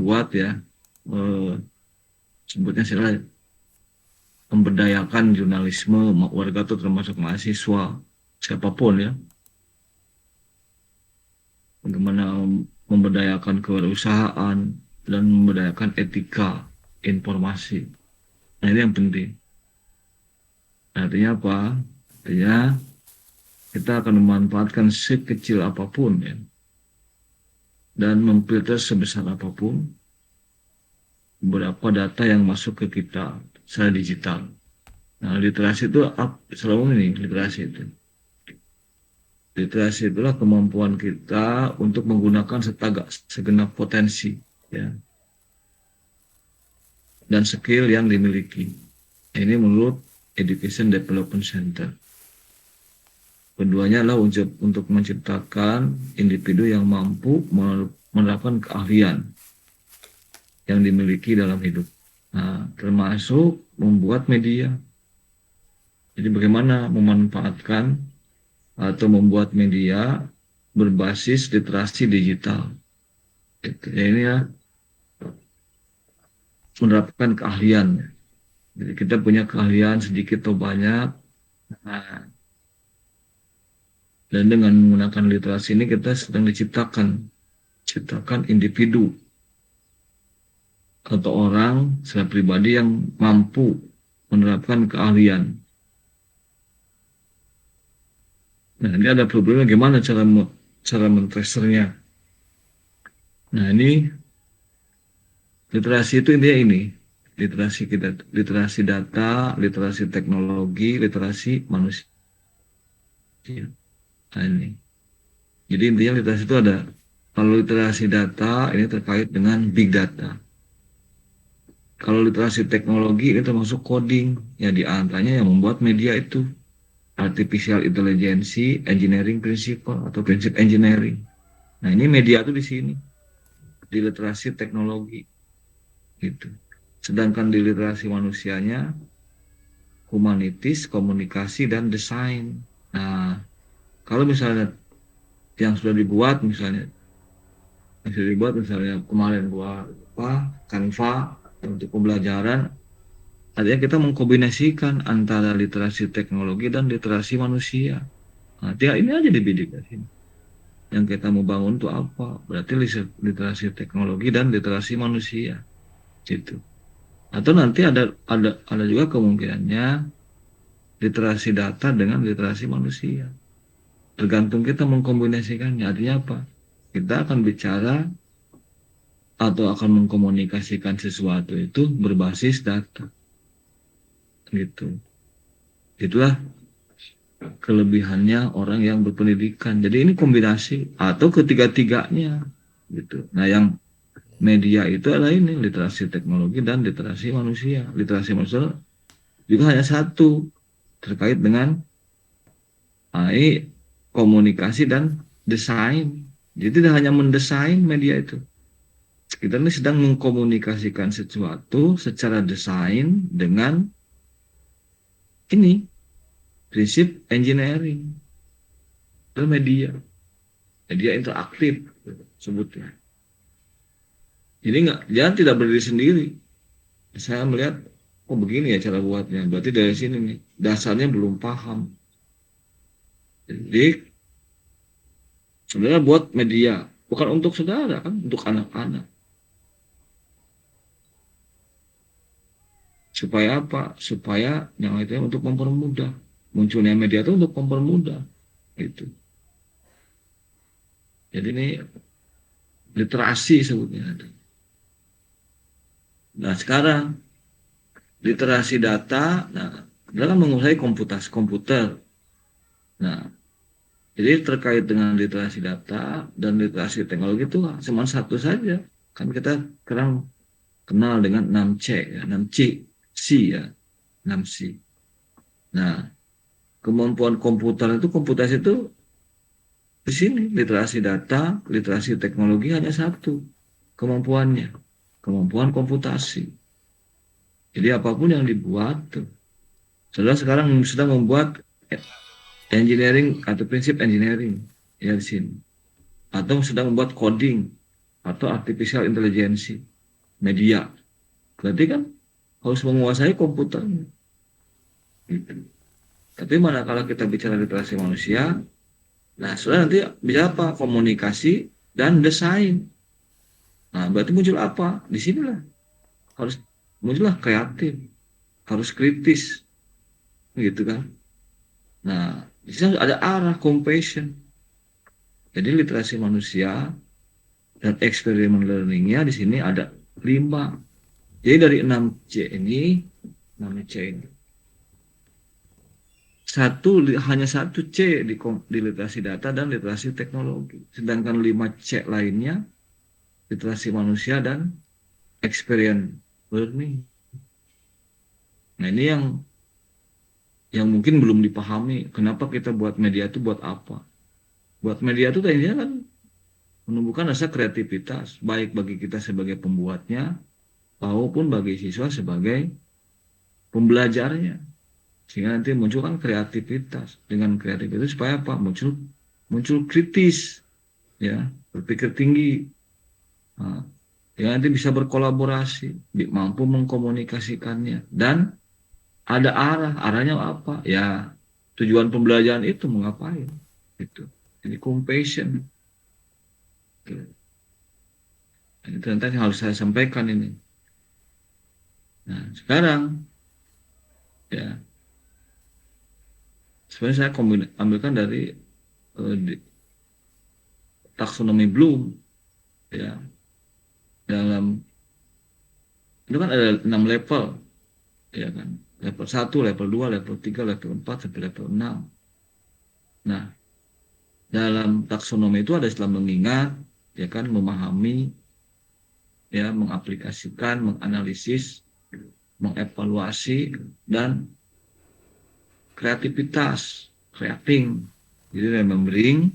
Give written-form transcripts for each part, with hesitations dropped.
membuat ya, sebutnya silah memberdayakan jurnalisme warga tuh termasuk mahasiswa siapapun ya, bagaimana memberdayakan kewirausahaan dan memberdayakan etika informasi. Nah ini yang penting. Artinya apa? Artinya kita akan memanfaatkan sekecil apapun ya, dan memfilter sebesar apapun beberapa data yang masuk ke kita secara digital. Nah, literasi itu selalu ini literasi itu. Literasi itulah kemampuan kita untuk menggunakan segenap potensi ya, dan skill yang dimiliki. Ini menurut Education Development Center. Keduanya adalah untuk menciptakan individu yang mampu menerapkan keahlian yang dimiliki dalam hidup. Nah, termasuk membuat media. Jadi bagaimana memanfaatkan atau membuat media berbasis literasi digital. Ya, ini ya menerapkan keahlian. Jadi kita punya keahlian sedikit atau banyak. Nah, dan dengan menggunakan literasi ini kita sedang ciptakan individu atau orang secara pribadi yang mampu menerapkan keahlian. Nah, ini ada problemnya gimana cara men-tracernya. Nah, ini literasi itu intinya ini. Literasi data, literasi teknologi, literasi manusia. Nah, ini. Jadi intinya literasi itu ada. Kalau literasi data ini terkait dengan big data. Kalau literasi teknologi ini termasuk coding, ya di antaranya yang membuat media itu artificial intelligence, engineering principle atau prinsip engineering. Nah ini media itu di sini, di literasi teknologi, gitu. Sedangkan di literasi manusianya, humanitis, komunikasi dan desain. Nah kalau misalnya yang sudah dibuat misalnya kemarin buat apa Canva untuk pembelajaran. Artinya kita mengkombinasikan antara literasi teknologi dan literasi manusia. Nah, tinggal ini aja dibidik di sini. Yang kita mau bangun itu apa? Berarti literasi teknologi dan literasi manusia. Gitu. Atau nanti ada juga kemungkinannya literasi data dengan literasi manusia. Tergantung kita mengkombinasikannya. Artinya apa? Kita akan bicara atau akan mengkomunikasikan sesuatu itu berbasis data. Gitu. Itulah kelebihannya orang yang berpendidikan. Jadi ini kombinasi atau ketiga-tiganya gitu. Nah, yang media itu adalah ini literasi teknologi dan literasi manusia. Literasi manusia juga hanya satu terkait dengan AI, komunikasi dan desain. Jadi tidak hanya mendesain media itu. Kita ini sedang mengkomunikasikan sesuatu secara desain dengan ini prinsip engineering dan media interaktif sebutnya. Jadi dia tidak berdiri sendiri. Saya melihat, oh begini ya cara buatnya. Berarti dari sini nih, dasarnya belum paham. Jadi sebenarnya buat media, bukan untuk saudara kan, untuk anak-anak. Supaya apa? Supaya yang itu untuk mempermudah. Munculnya media itu untuk mempermudah. Gitu. Jadi ini literasi sebutnya. Nah sekarang literasi data, nah dalam menguasai komputer. Nah jadi terkait dengan literasi data dan literasi teknologi itu cuma satu saja. Kan kita sekarang kenal dengan 6C ya, 6C, C ya, 6C. Nah, kemampuan komputasi itu di sini literasi data, literasi teknologi hanya satu kemampuannya, kemampuan komputasi. Jadi apapun yang dibuat, saudara sekarang sedang membuat engineering atau prinsip engineering ya di sini, atau sedang membuat coding atau artificial intelligence. media. Berarti kan harus menguasai komputernya. Gitu. Tapi manakala kita bicara literasi manusia, nah sudah nanti bisa apa? Komunikasi dan desain. Nah berarti muncul apa? Di sinilah harus muncullah kreatif, harus kritis, gitu kan? Nah di sini ada arah compassion. Jadi literasi manusia dan experiential learningnya di sini ada 5. Jadi dari 6C ini, 6C ini hanya satu C di literasi data dan literasi teknologi. Sedangkan 5C lainnya literasi manusia dan experience learning. Nah ini yang mungkin belum dipahami. Kenapa kita buat media itu buat apa? Buat media itu tadinya kan menumbuhkan rasa kreativitas baik bagi kita sebagai pembuatnya maupun bagi siswa sebagai pembelajarnya. Sehingga nanti muncul kan kreativitas. Dengan kreativitas supaya apa? Muncul kritis, ya, berpikir tinggi. Nah, ya nanti bisa berkolaborasi, mampu mengkomunikasikannya dan ada arahnya apa? Ya, tujuan pembelajaran itu mengapain? Gitu. Jadi compassion. Gitu. Itu nanti harus saya sampaikan ini. Nah, sekarang ya sebenarnya saya ambilkan dari taksonomi Bloom, ya, dalam itu kan ada 6 level, ya kan, level 1, level 2, level 3, level 4 sampai level 6. Nah dalam taksonomi itu ada istilah mengingat, ya kan, memahami, ya, mengaplikasikan, menganalisis, mengevaluasi, dan kreativitas, creating. Jadi remembering,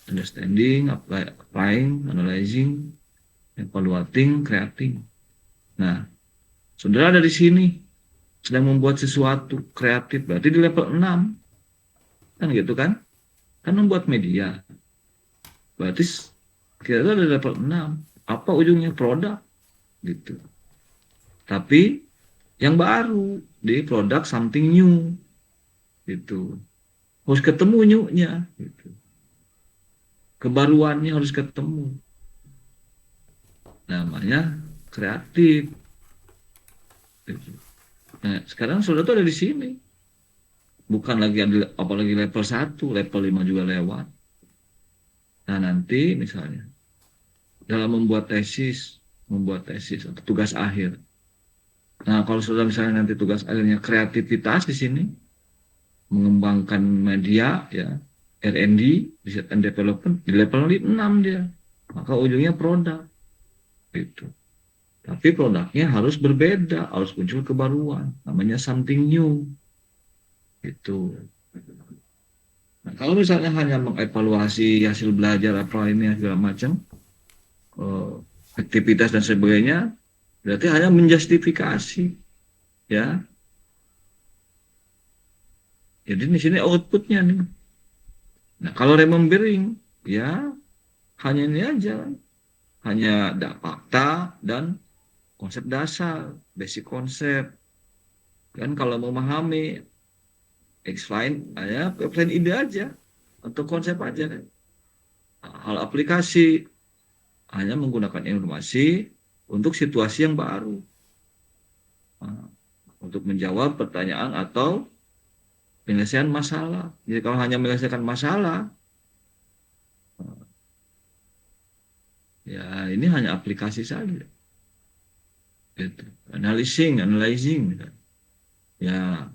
understanding, applying, analyzing, evaluating, creating. Nah, saudara ada di sini sedang membuat sesuatu kreatif, berarti di level 6. Kan gitu kan? Kan membuat media. Berarti kita ada di level 6. Apa ujungnya? Produk gitu. Tapi yang baru di produk something new gitu. Harus ketemu new-nya gitu. Kebaruannya harus ketemu. Namanya kreatif. Gitu. Nah, sekarang sudah tuh ada di sini. Bukan lagi apalagi level 1, level 5 juga lewat. Nah, nanti misalnya dalam membuat tesis atau tugas akhir. Nah, kalau sudah misalnya nanti tugas akhirnya kreativitas di sini, mengembangkan media, ya, R&D, research and development, di level 6 dia. Maka ujungnya produk. Gitu. Tapi produknya harus berbeda, harus muncul kebaruan, namanya something new. Gitu. Nah, kalau misalnya hanya mengevaluasi hasil belajar apa ini segala macam, eh, aktivitas dan sebagainya, berarti hanya menjustifikasi, ya. Jadi di sini outputnya nih. Nah, kalau remembering, ya hanya ini aja, hanya fakta dan konsep dasar, basic konsep. Kan kalau memahami explain, ya explain ide aja atau konsep aja kan. Hal aplikasi hanya menggunakan informasi untuk situasi yang baru, nah, untuk menjawab pertanyaan atau penyelesaian masalah. Jadi kalau hanya menyelesaikan masalah, ya ini hanya aplikasi saja. Gitu. Analyzing, ya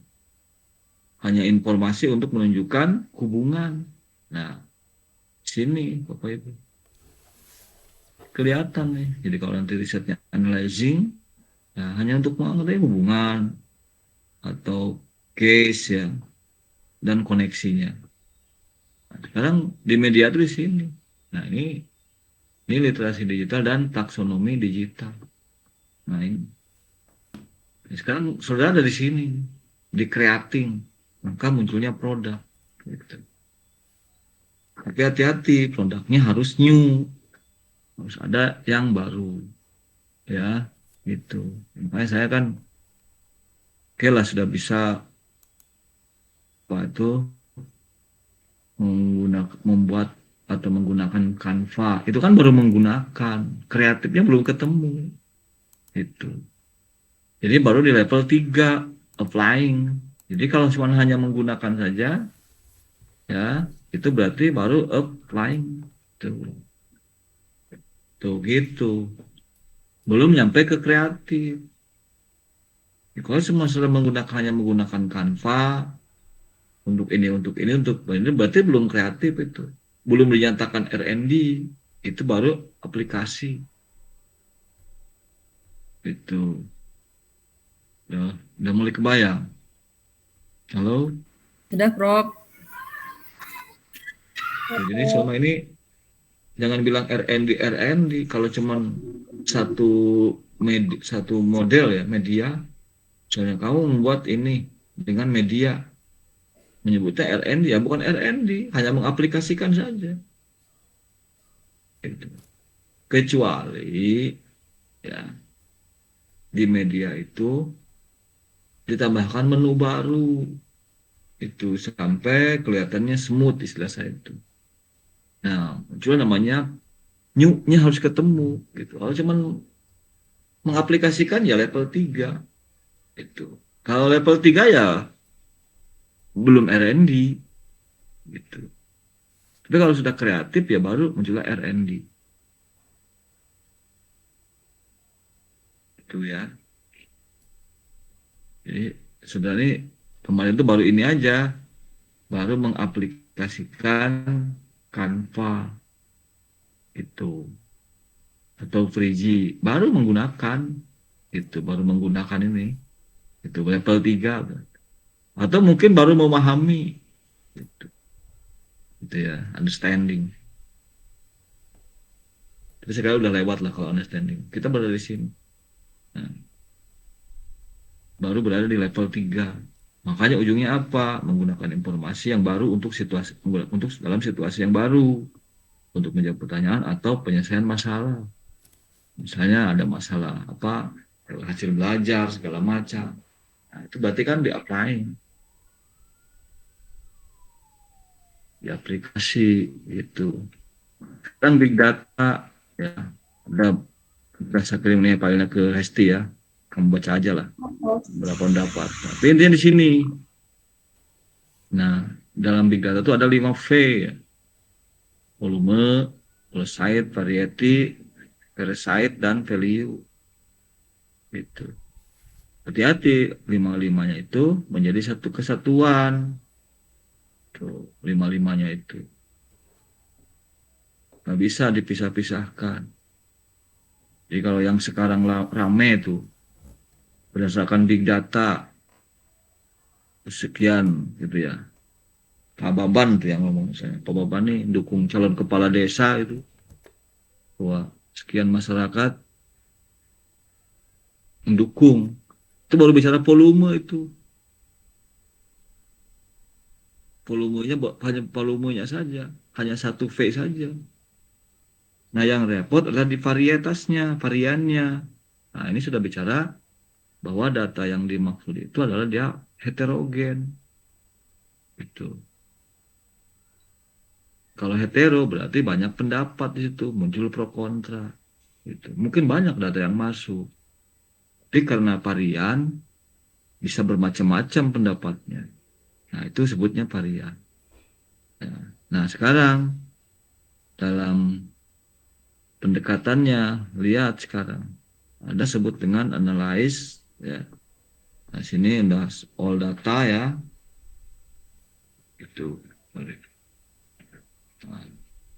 hanya informasi untuk menunjukkan hubungan. Nah, sini Bapak Ibu kelihatan nih. Jadi kalau nanti risetnya analyzing, ya hanya untuk mengetahui hubungan atau case, ya, dan koneksinya. Nah, sekarang di media itu di sini. Nah, ini literasi digital dan taksonomi digital. Nah, ini sekarang saudara ada di sini, di creating, maka munculnya produk. Gitu. Tapi hati-hati, produknya harus new, harus ada yang baru, ya. gitu. Makanya saya kan oke lah sudah bisa apa itu membuat atau menggunakan Canva. Itu kan baru menggunakan, kreatifnya belum ketemu. Itu. Jadi baru di level 3 applying. Jadi kalau cuma hanya menggunakan saja, ya itu berarti baru applying. Tuh, tuh gitu. Belum nyampe ke kreatif. Kalau cuma sudah hanya menggunakan Canva untuk ini berarti belum kreatif itu. Belum dinyatakan R&D, itu baru aplikasi. Itu. Udah mulai kebayang. Halo? Sudah, Prof. Jadi selama ini jangan bilang R&D. Kalau cuman satu satu model ya media, misalnya kamu membuat ini dengan media, menyebutnya R&D ya bukan R&D, hanya mengaplikasikan saja. Gitu. Kecuali ya di media itu ditambahkan menu baru itu sampai kelihatannya smooth istilah saya itu. Nah, muncul namanya new-nya harus ketemu gitu. Kalau cuman mengaplikasikan ya level 3 itu. Kalau level 3 ya belum R&D gitu. Tapi kalau sudah kreatif ya baru muncullah R&D. Itu ya. Jadi sudah ini kemarin itu baru ini aja, baru mengaplikasikan Canva itu atau Frigi, baru menggunakan ini, itu level 3 atau mungkin baru memahami gitu, gitu ya, understanding. Tapi sekarang udah lewat lah kalau understanding. Kita berada di sini. Nah, baru berada di level 3. Makanya ujungnya apa? Menggunakan informasi yang baru untuk dalam situasi yang baru, untuk menjawab pertanyaan atau penyelesaian masalah. Misalnya ada masalah apa? Hasil belajar segala macam. Nah, itu berarti kan di aplikasi itu. Sekarang big data ya ada berasa kirimnya filenya ke Hesti ya. Kamu baca aja lah berapa pendapat. Tapi intinya di sini. Nah, dalam big data itu ada 5 V ya. Volume, size, variety, size, dan value. Gitu. Hati-hati, lima-limanya itu menjadi satu kesatuan. Tuh, lima-limanya itu. Nggak bisa dipisah-pisahkan. Jadi kalau yang sekarang rame itu, berdasarkan big data, sekian gitu ya. Pak Baban tuh yang ngomong saya. Pak Baban nih dukung calon kepala desa itu. Wah, sekian masyarakat mendukung. Itu baru bicara volume itu. Hanya volumenya saja. Hanya satu V saja. Nah, yang repot adalah di varietasnya, variannya. Nah, ini sudah bicara bahwa data yang dimaksud itu adalah dia heterogen. Itu. Kalau hetero berarti banyak pendapat di situ, muncul pro kontra. Gitu. Mungkin banyak data yang masuk. Tapi karena varian bisa bermacam-macam pendapatnya. Nah, itu sebutnya varian. Nah, sekarang dalam pendekatannya, lihat sekarang. Ada sebut dengan analyze. Ya. Nah, sini udah all data ya. Itu. Nah,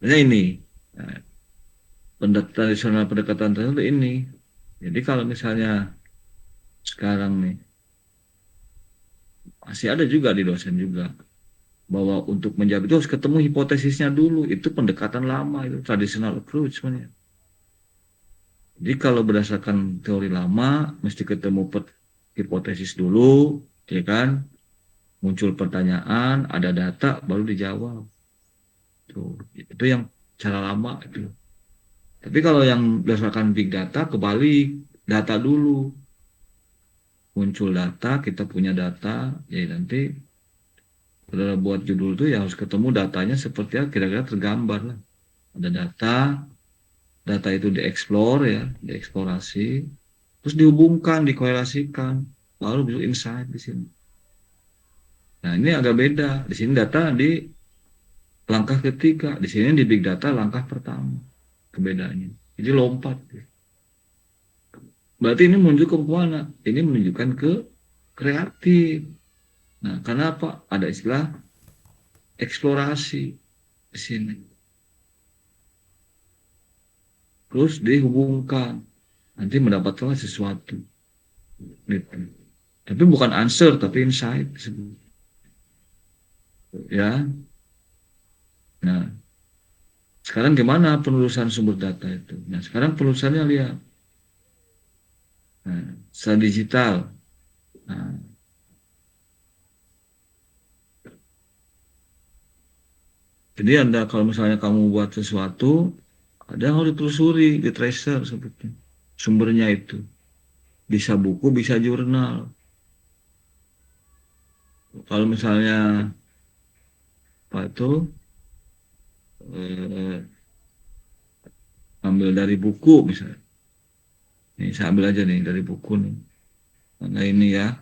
ini. Nah, tradisional pendekatan tertentu ini. Jadi kalau misalnya sekarang nih, masih ada juga di dosen juga. Bahwa untuk menjawab itu harus ketemu hipotesisnya dulu. Itu pendekatan lama, itu traditional approach sebenarnya. Jadi kalau berdasarkan teori lama, mesti ketemu hipotesis dulu, ya kan? Muncul pertanyaan, ada data, baru dijawab. Tuh, itu yang cara lama itu. Tapi kalau yang berdasarkan big data kebalik, data dulu. Muncul data, kita punya data, ya nanti saudara buat judul tuh ya harus ketemu datanya seperti apa, kira-kira tergambar lah. Ada data, data itu dieksplor ya, dieksplorasi, terus dihubungkan, dikorelasikan, baru bisa insight di sini. Nah ini agak beda. Di sini data di langkah ketiga, di sini di big data langkah pertama. Kebedaannya. Jadi lompat. Berarti ini menunjukkan ke mana? Ini menunjukkan ke kreatif. Nah, kenapa? Ada istilah eksplorasi di sini. Terus dihubungkan. Nanti mendapatkan sesuatu. Gitu. Tapi bukan answer, tapi insight. Ya. Nah, sekarang gimana penelusuran sumber data itu? Nah, sekarang penelusurannya lihat. Nah, secara digital. Nah, jadi Anda kalau misalnya kamu buat sesuatu, ada yang harus ditelusuri, di tracer sebetulnya. Sumbernya itu. Bisa buku, bisa jurnal. Kalau misalnya apa itu eh, ambil dari buku misalnya. Nih saya ambil aja nih dari buku nih. Nah ini ya,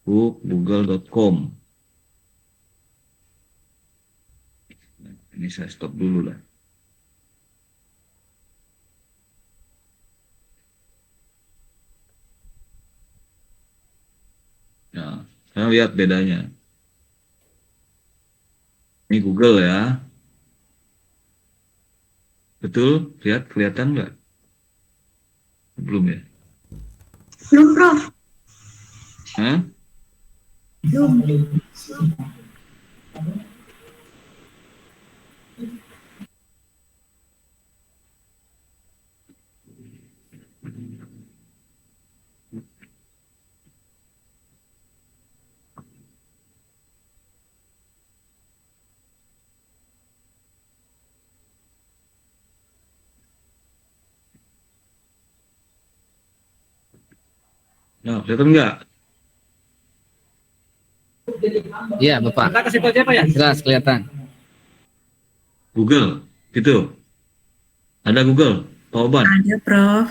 google.com. Ini saya stop dulu lah. Nah, saya lihat bedanya. Ini Google ya. Betul? Lihat, kelihatan nggak? Belum ya? Belum, Prof. Hah? Belum. Nah, kelihatan nggak? Iya, Bapak. Kita ke situ aja, Pak ya? Jelas, kelihatan. Google, gitu. Ada Google, Pak Oban. Ada, Prof.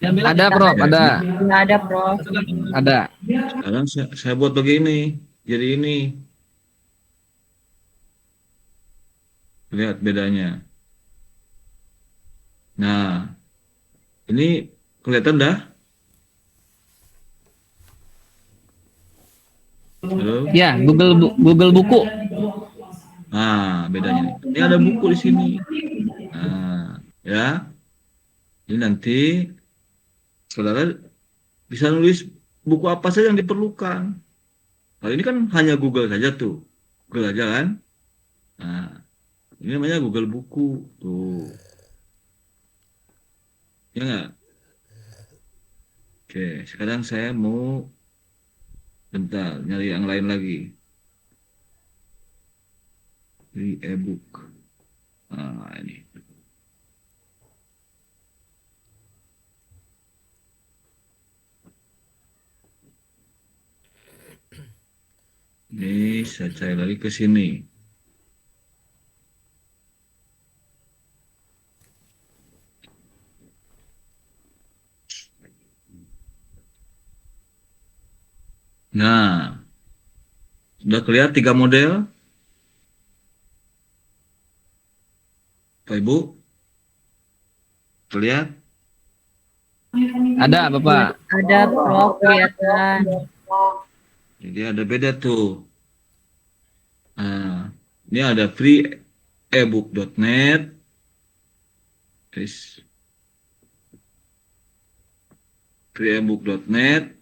Ada, Prof. Ya, Ada. Nggak ada, Prof. Ada. sekarang saya buat begini. Jadi ini. Lihat bedanya. Nah, ini kelihatan dah? Halo? Ya, Google Buku. Nah, bedanya nih. Ini ada buku di sini. Nah, ya. Ini nanti saudara bisa nulis buku apa saja yang diperlukan. Kalau ini kan hanya Google saja tuh. Google aja kan. Nah, ini namanya Google Buku. Tuh. Ya nggak? Oke, sekarang saya mau bentar nyari yang lain lagi. Di e-book. Nah, ini. Ini saya cari lagi ke sini. Nah, sudah kelihatan 3 model, Pak Ibu? Terlihat? Ada, Bapak. Ada, Prof. Kelihatan. Jadi ada beda tuh. Nah, ini ada freeebook.net, terus freeebook.net,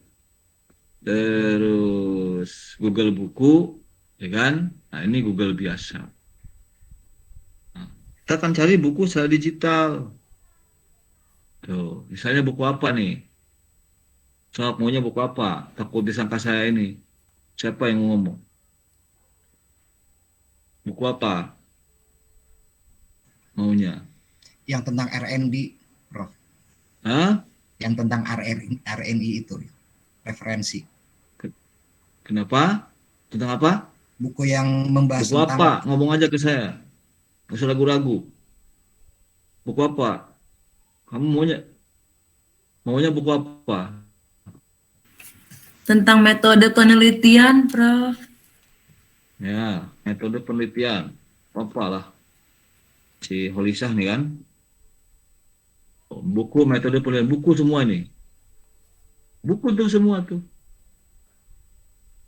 terus Google Buku, ya kan? Nah, ini Google biasa. Nah, kita akan cari buku secara digital. Tuh, misalnya buku apa nih? Soal maunya buku apa? Takut disangka saya ini. Siapa yang ngomong? Buku apa maunya? Yang tentang R&D, Prof. Hah? yang tentang RNI itu, referensi. Kenapa? Tentang apa? Buku yang membahas Buku tentang apa? Ngomong aja ke saya. Nggak usah ragu-ragu. Buku apa? Kamu maunya buku apa? Tentang metode penelitian, Prof. Ya, metode penelitian. Apa lah? Si Holisah nih kan? Buku metode penelitian. Buku semua nih. Buku tuh semua tuh.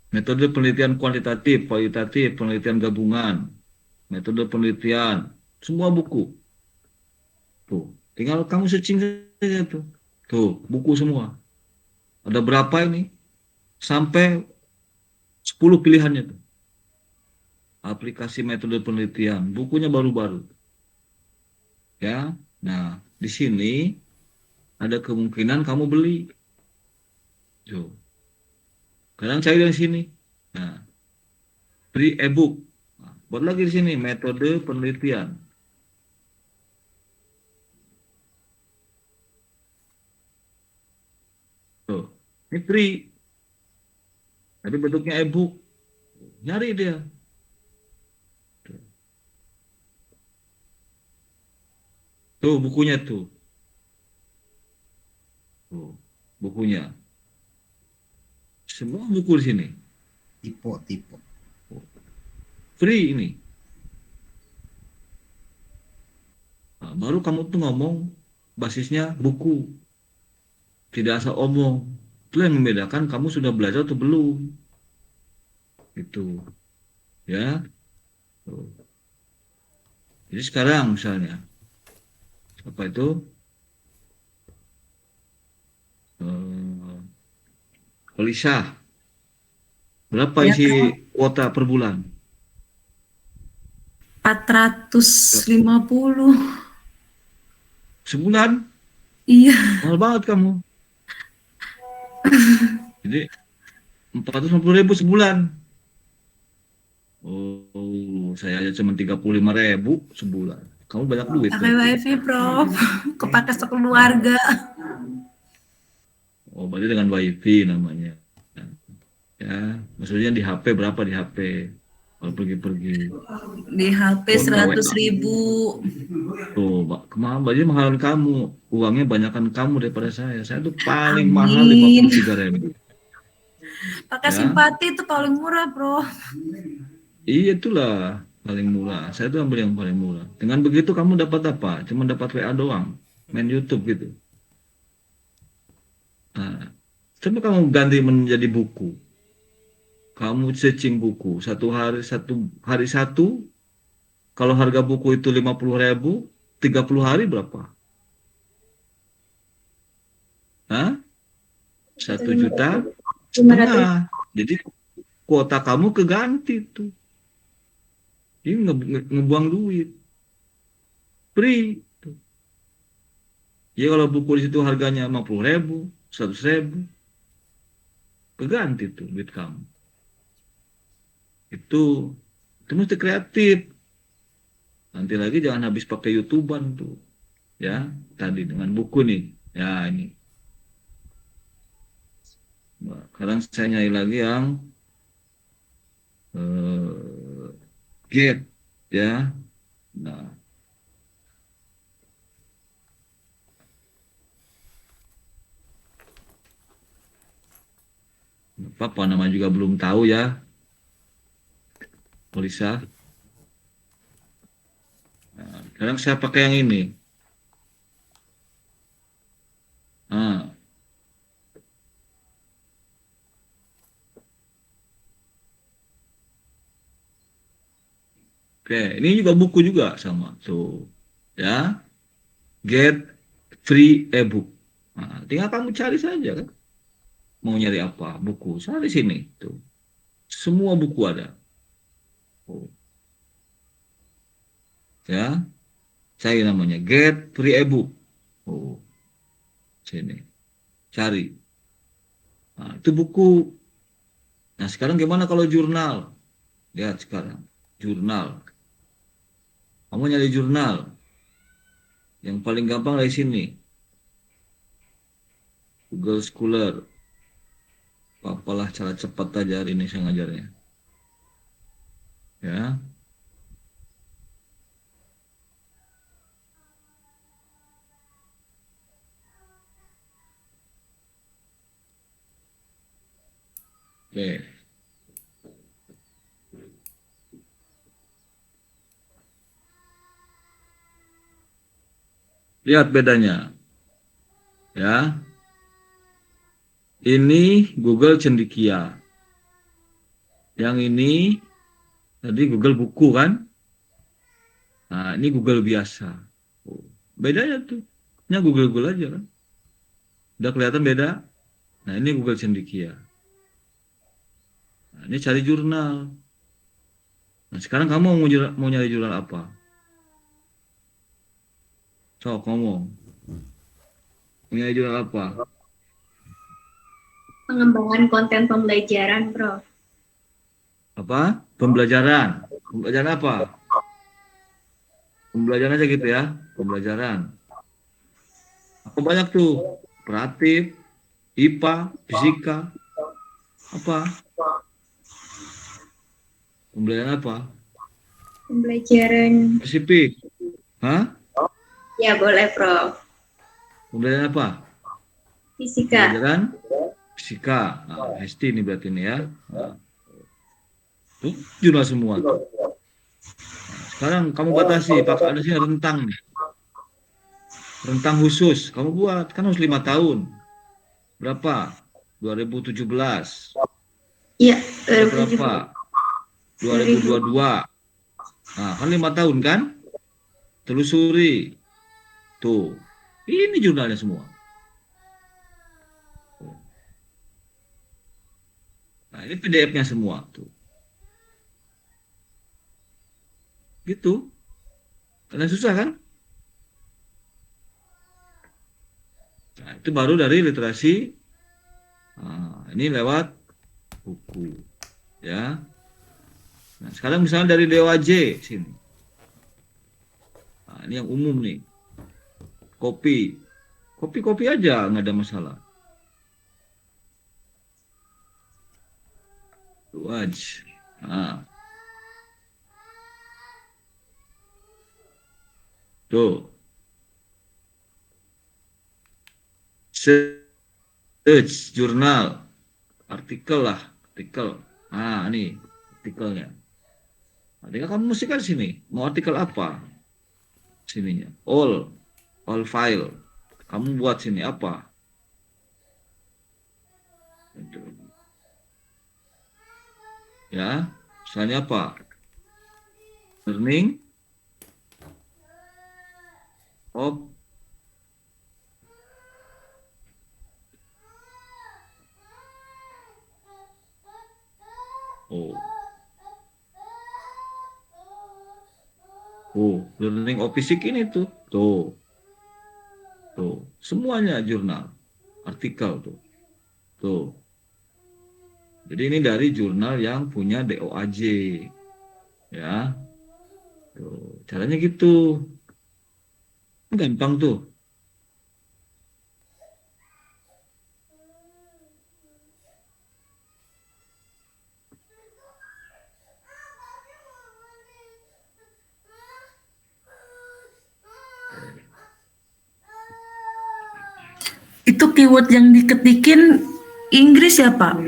Metode penelitian kuantitatif, kualitatif, penelitian gabungan. Metode penelitian. Semua buku. Tuh. Tinggal kamu searching saja tuh. Tuh, buku semua. Ada berapa ini? Sampai 10 pilihannya tuh. Aplikasi metode penelitian. Bukunya baru-baru. Ya. Nah, di sini ada kemungkinan kamu beli. Tuh. Kadang cari dari sini. Nah, free ebook. Nah, buat lagi di sini metode penelitian. Tuh. Ini free. Tapi bentuknya ebook. Nyari dia. Tuh bukunya tuh. Tuh, bukunya. Semua buku di sini. tipe. Free ini. Nah, baru kamu tuh ngomong basisnya buku. Tidak asal omong. Itu yang membedakan kamu sudah belajar atau belum. Itu. Ya. Tuh. Jadi sekarang misalnya. Apa itu? Polisah. Berapa Ya, isi Prof. kuota per bulan? 450. Sebulan? Iya. Mahal banget kamu. Jadi 450.000 sebulan. Oh, saya aja cuma 35.000 sebulan. Kamu banyak duit Pakai berarti. wifi, Prof. Kepake sekeluarga. Oh, berarti dengan wifi namanya. Ya, maksudnya di HP berapa di HP? Kalau pergi-pergi. Di HP Kuota 100.000. Tuh, kemana berarti mahalan kamu. Uangnya banyakkan kamu daripada saya. Saya tuh paling mahal Amin. 53.000. Pakai Ya, simpati itu paling murah, Prof. iya itulah paling murah. Saya tuh ambil yang paling murah. Dengan begitu kamu dapat apa? Cuma dapat WA doang, main YouTube gitu. Nah, coba kamu ganti menjadi buku. Kamu searching buku satu hari satu. Kalau harga buku itu 50.000, 30 hari berapa? Hah? 1,5 juta. Jadi kuota kamu keganti tuh. Ini ngebuang duit. Free. Ya kalau buku di situ harganya 50.000, 100.000, keganti tuh duit kamu. Itu, itu mesti kreatif. Nanti lagi jangan habis pakai YouTubean tuh. Ya, tadi dengan buku nih. Ya ini. Nah, sekarang saya nyari lagi yang Get. Ya. Nah, apa nama juga belum tahu ya, Polisa. Nah, sekarang saya pakai yang ini. Nah, oke, ini juga buku juga sama tuh. Ya, Get Free Ebook. Nah, tinggal kamu cari saja kan. Mau nyari apa? Buku. Cari sini tuh. Semua buku ada. Oh, ya, cari namanya Get Free Ebook. Oh, sini. Cari. Nah, itu buku. Nah, sekarang gimana kalau jurnal? Lihat sekarang. Jurnal. Kamu nyari jurnal. Yang paling gampang dari sini. Google Scholar. Apalah cara cepat aja hari ini saya ngajarnya. Ya. Oke. Lihat bedanya. Ya. Ini Google Cendekia. Yang ini tadi Google buku kan? Nah, ini Google biasa. Oh, bedanya tuh. Ini Google aja kan. Udah kelihatan beda? Nah, ini Google Cendekia. Nah, ini cari jurnal. Nah, sekarang kamu mau nyari jurnal apa? Sok ngomong. Mau nyari jurnal apa? Pengembangan konten pembelajaran, Prof. Apa? Pembelajaran. Pembelajaran apa? Pembelajaran aja gitu ya. Pembelajaran. Apa banyak tuh? Kreatif, IPA, fisika. Apa? Pembelajaran apa? Pembelajaran, Spesifik. Hah? ya boleh, Prof. Pembelajaran apa? Fisika. Pembelajaran fisika. Nah, Hesti ini berarti ini ya. Nah, tuh jurnal semua tuh. Nah, sekarang kamu batasi, pakai ada sini rentang nih. Rentang khusus. Kamu buat kan harus 5 tahun. Berapa? 2017. Iya, Berapa? 2022. Nah, kan 5 tahun kan? Telusuri. Tuh. Ini jurnalnya semua. Nah, ini PDF-nya semua tuh. Gitu. Karena susah kan? Nah, itu baru dari literasi. Nah, ini lewat buku. Ya. Nah, sekarang misalnya dari DOAJ sini. Nah, ini yang umum nih. Kopi. Kopi-kopi aja, nggak ada masalah. DOAJ. Nah. Tuh. Search, jurnal, artikel lah, artikel. Nah, ini artikelnya. Artikel kamu mesti kan sini. Mau artikel apa? Sininya. All file. Kamu buat sini apa? Ya, misalnya apa? Learning of learning of fisik ini tuh. Tuh. Semuanya jurnal, artikel tuh. Tuh. Jadi ini dari jurnal yang punya DOAJ. Ya. Tuh, caranya gitu. Gampang tuh. Itu keyword yang diketikin Inggris ya, Pak?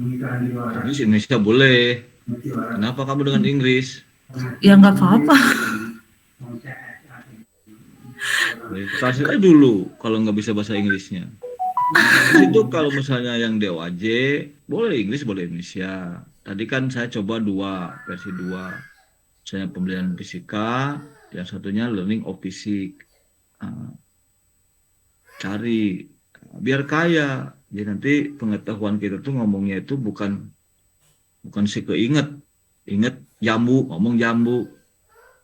Inggris Indonesia boleh. Kenapa kamu dengan Inggris? Ya nggak apa-apa. Kasih aja dulu kalau nggak bisa bahasa Inggrisnya. Itu kalau misalnya yang DOAJ boleh Inggris boleh Indonesia. Tadi kan saya coba versi 2. Misalnya pembelajaran fisika, yang satunya learning of fisik. Cari biar kaya. Jadi nanti pengetahuan kita tuh ngomongnya itu bukan keinget. Inget jambu, ngomong jambu.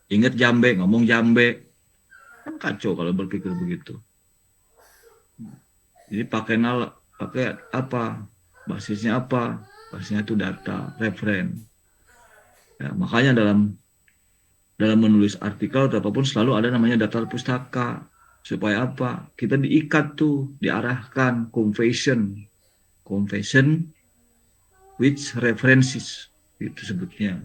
Inget jambe, ngomong jambe. Kan kacau kalau berpikir begitu. Jadi pakai apa? Basisnya apa? Basisnya itu data, referen. Ya, makanya dalam menulis artikel atau apapun selalu ada namanya daftar pustaka. Supaya apa? Kita diikat tuh, diarahkan, confession which references, itu sebutnya.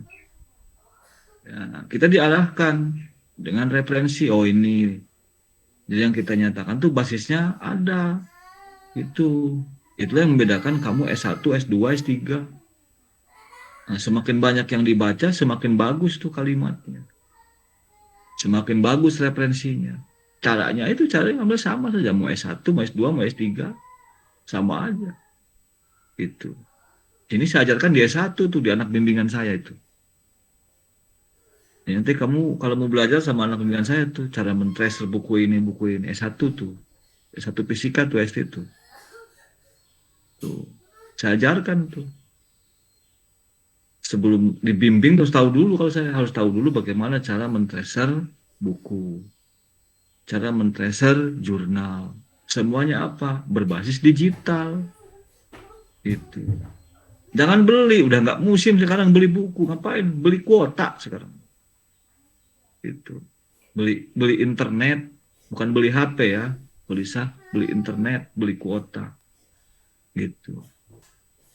Ya, kita diarahkan dengan referensi, oh ini. Jadi yang kita nyatakan tuh basisnya ada. Itulah yang membedakan kamu S1, S2, S3. Nah, semakin banyak yang dibaca, semakin bagus tuh kalimatnya. Semakin bagus referensinya. Caranya ambil sama saja. Mau S1, mau S2, mau S3. Sama aja. Itu. Ini saya ajarkan di S1 tuh, di anak bimbingan saya itu. Ya, nanti kamu kalau mau belajar sama anak bimbingan saya tuh, cara men-tracer buku ini, S1 tuh. S1 fisika tuh, SD tuh. Tuh. Saya ajarkan tuh. Sebelum dibimbing terus tahu dulu, kalau saya harus tahu dulu bagaimana cara men-tracer buku. Cara men-tracer jurnal. Semuanya apa? Berbasis digital. Itu. Jangan beli, udah nggak musim sekarang beli buku, ngapain? Beli kuota sekarang. Itu. Beli internet, bukan beli HP ya, beli internet, beli kuota. Gitu.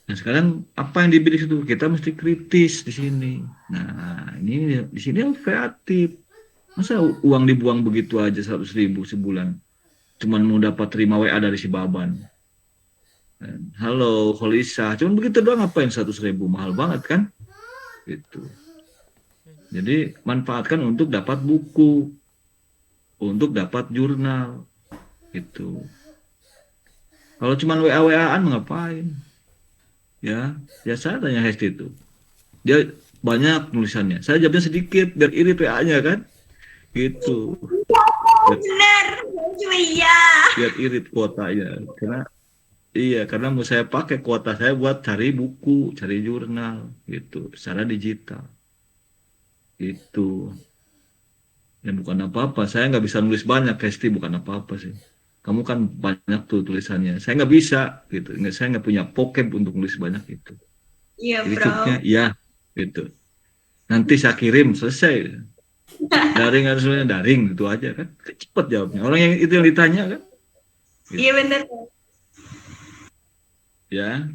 Nah, sekarang apa yang dibeli itu? Kita mesti kritis di sini. Nah, ini di sini harus kreatif. Masa uang dibuang begitu aja 100.000 sebulan? Cuman mau dapat terima WA dari si Baban. Halo, Holisa. Cuman begitu doang, ngapain 100.000? Mahal banget kan? Gitu. Jadi manfaatkan untuk dapat buku, untuk dapat jurnal. Gitu. Kalau cuman WA-WA-an ngapain? Ya saya tanya Hesti itu. Dia banyak tulisannya. Saya jawabnya sedikit biar irit WA-nya kan? Gitu. Benar, cuma iya. Biar irit kuotanya. Karena mau saya pakai kuota saya buat cari buku, cari jurnal gitu, secara digital. Itu. Ya bukan apa-apa. Saya nggak bisa nulis banyak, Hesti, bukan apa-apa sih. Kamu kan banyak tuh tulisannya. Saya nggak bisa gitu. Saya nggak punya vocab untuk nulis banyak itu. Iya, Jadi Prof. cukupnya iya gitu. Nanti saya kirim, selesai. Daring harusnya daring gitu aja kan. Cepet jawabnya. Orang yang itu yang ditanya kan. Gitu. Iya benar. Ya.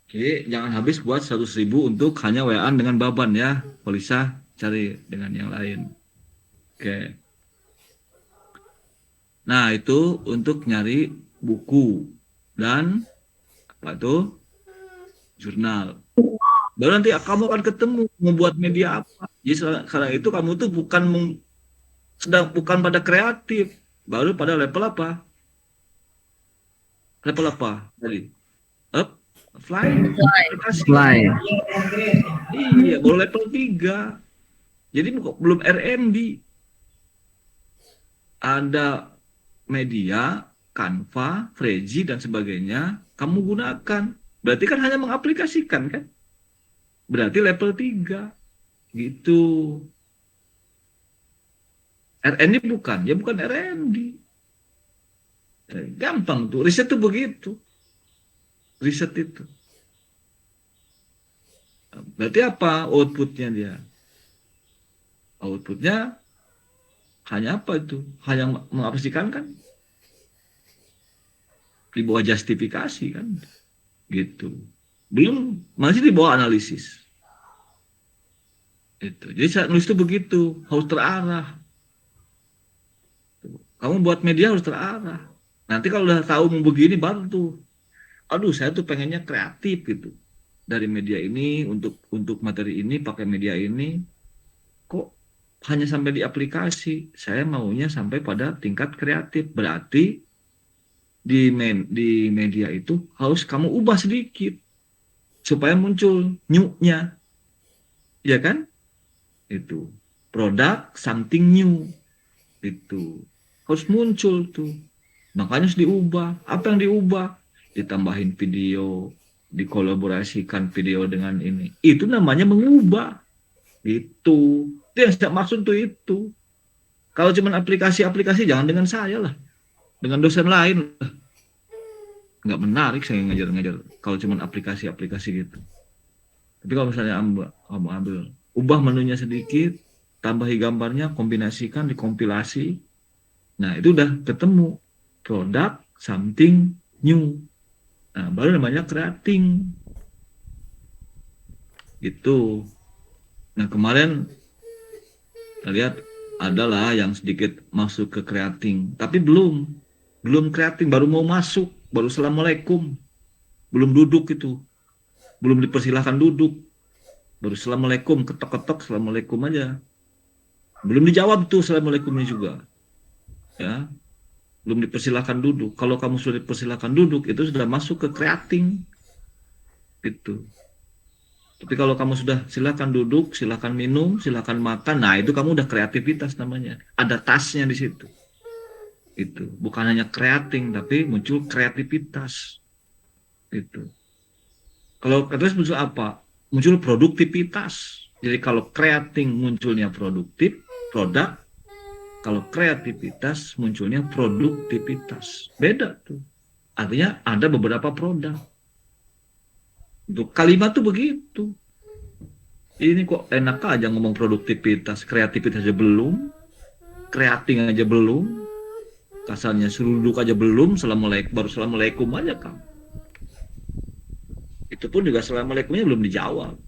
Oke, jangan habis buat 100.000 untuk hanya WA-an dengan Baban ya. Polisa cari dengan yang lain. Oke. Nah, itu untuk nyari buku dan apa tuh? Jurnal. Baru nanti kamu akan ketemu membuat media apa. Jadi sekarang itu kamu tuh bukan pada kreatif, baru pada level apa? Level apa tadi? Up, fly, aplikasi. Fly. Iya, baru level 3. Jadi belum R&D. Ada media, Canva, Frezi dan sebagainya, kamu gunakan. Berarti kan hanya mengaplikasikan kan? Berarti level 3. Gitu. R&D bukan, ya bukan R&D. Gampang tuh, riset tuh begitu. Riset itu. Berarti apa outputnya dia? Outputnya hanya apa itu? Hanya mengaplikasikan kan? Di bawah justifikasi kan? Gitu. Belum, masih di bawah analisis. Itu. Jadi saat nulis itu begitu, harus terarah. Kamu buat media harus terarah. Nanti kalau udah tahu mau begini baru tuh, aduh saya tuh pengennya kreatif gitu. Dari media ini untuk materi ini pakai media ini, kok hanya sampai di aplikasi. Saya maunya sampai pada tingkat kreatif. Berarti di media itu harus kamu ubah sedikit supaya muncul new-nya, ya kan? Itu produk something new itu harus muncul tuh, makanya harus diubah. Apa yang diubah? Ditambahin video, dikolaborasikan video dengan ini, itu namanya mengubah. Itu yang saya maksud tuh itu. Kalau cuma aplikasi-aplikasi jangan dengan saya lah, dengan dosen lain lah, nggak menarik saya ngajar-ngajar kalau cuma aplikasi-aplikasi gitu. Tapi kalau misalnya kamu ambil, ubah menunya sedikit, tambahi gambarnya, kombinasikan, dikompilasi. Nah, itu udah ketemu product something new. Nah, baru namanya creating. Itu. Nah, kemarin kita lihat adalah yang sedikit masuk ke creating, tapi belum creating, baru mau masuk, baru assalamualaikum, belum duduk itu, belum dipersilahkan duduk, baru assalamualaikum, ketok-ketok assalamualaikum aja, belum dijawab tuh assalamualaikumnya juga, ya, belum dipersilahkan duduk. Kalau kamu sudah dipersilahkan duduk, itu sudah masuk ke creating, gitu. Tapi kalau kamu sudah silakan duduk, silakan minum, silakan makan, nah itu kamu udah kreativitas namanya. Ada tasnya di situ. Itu bukan hanya creating, tapi muncul kreativitas. Itu. Kalau terus muncul apa? Muncul produktivitas. Jadi kalau creating munculnya produktif, produk. Kalau kreativitas munculnya produktivitas. Beda tuh. Artinya ada beberapa produk. Untuk kalimat tuh begitu. Ini kok enak aja ngomong produktivitas, kreativitas aja belum, creating aja belum, kasarnya suruh duduk aja belum, baru assalamualaikum aja kamu. Itu pun juga assalamualaikumnya belum dijawab.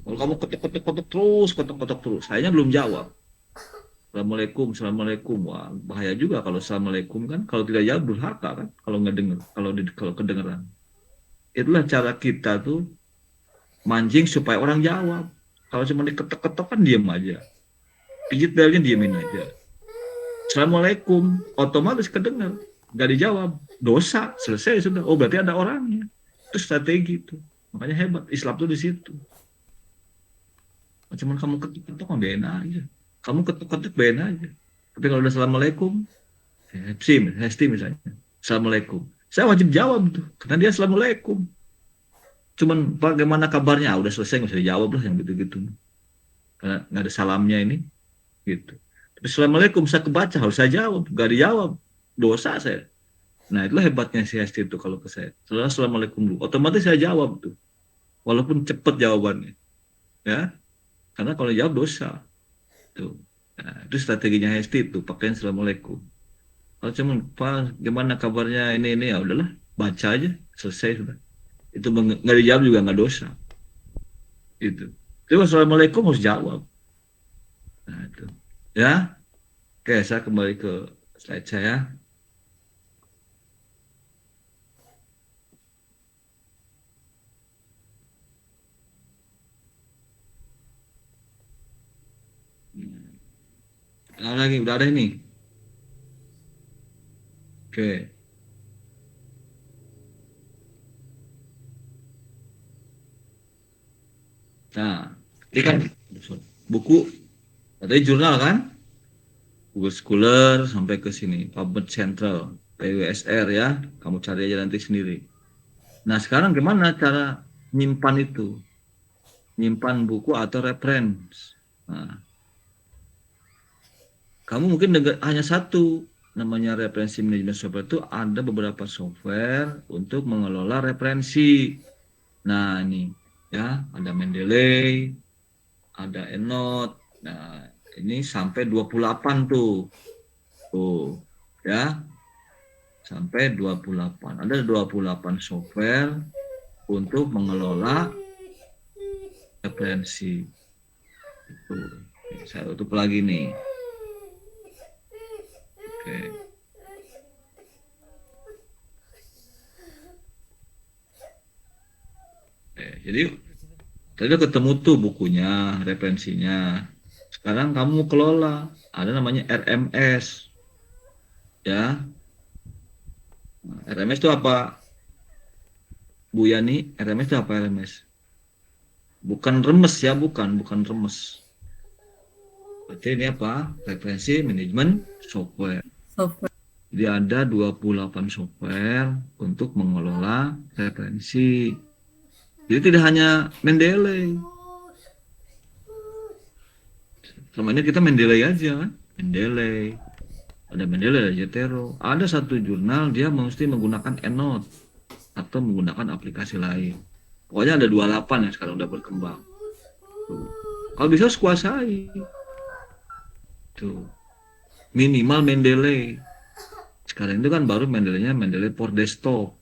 Kalau kamu ketok-ketok terus, sayanya belum jawab. Assalamualaikum, wah bahaya juga kalau assalamualaikum kan, kalau tidak jawab durhaka kan, kalau nggak dengar, kalau kedengeran. Itulah cara kita tuh mancing supaya orang jawab. Kalau cuma diketok-ketok kan diam aja. Pijit belnya diamin aja. Assalamualaikum, otomatis kedengar. Gak dijawab, dosa, selesai sudah. Oh berarti ada orangnya. Itu strategi tuh. Makanya hebat, Islam tuh di situ. Cuman kamu ketok-ketok mah benar aja. Kamu ketok-ketok benar aja. Tapi kalau udah assalamualaikum, Hesti misalnya, assalamualaikum. Saya wajib jawab tuh, karena dia assalamualaikum. Cuman bagaimana kabarnya? Udah selesai, nggak usah dijawab lah yang gitu-gitu. Karena nggak ada salamnya ini, gitu. Tapi assalamualaikum saya kebaca, harus saya jawab, nggak dijawab, dosa saya. Nah itulah hebatnya si Hesti itu kalau ke saya. Setelah assalamualaikum dulu, otomatis saya jawab tuh, walaupun cepet jawabannya, ya. Karena kalau jawab dosa, tuh. Nah, itu strateginya Hesti itu, pakai assalamualaikum. Kalau cuma gimana kabarnya ini ya udahlah, baca aja, selesai sudah. Itu nggak dijawab juga nggak dosa. Itu. Tapi assalamualaikum harus jawab. Nah itu. Ya. Oke, saya kembali ke slide saya. Udah ada ini. Oke. Nah, ini kan buku, tadi jurnal kan? Google Scholar sampai ke sini, PubMed Central, PWSR ya, kamu cari aja nanti sendiri. Nah, sekarang gimana cara nyimpan itu? Nyimpan buku atau reference. Nah, kamu mungkin hanya satu, namanya referensi manajemen software itu ada beberapa software untuk mengelola referensi. Nah, ini ya, ada Mendeley, ada EndNote. Nah, ini sampai 28 tuh. Tuh, ya. Sampai 28. Ada 28 software untuk mengelola referensi. Itu. Saya tutup lagi nih. Oke. Jadi tadi ketemu tuh bukunya, referensinya. Sekarang kamu kelola, ada namanya RMS, ya. RMS itu apa, Bu Yani? RMS itu apa RMS? Bukan remes ya, bukan remes. Berarti ini apa? Referensi manajemen software. Jadi ada 28 software untuk mengelola referensi. Jadi tidak hanya Mendeley. Selama ini kita Mendeley aja kan? Mendeley. Ada Mendeley, ada Zotero. Ada satu jurnal dia mesti menggunakan EndNote atau menggunakan aplikasi lain. Pokoknya ada 28 yang sekarang udah berkembang. Tuh. Kalau bisa kuasai. Tuh. minimal Mendeley. Sekarang itu kan baru Mendeley-nya Mendeley for desktop.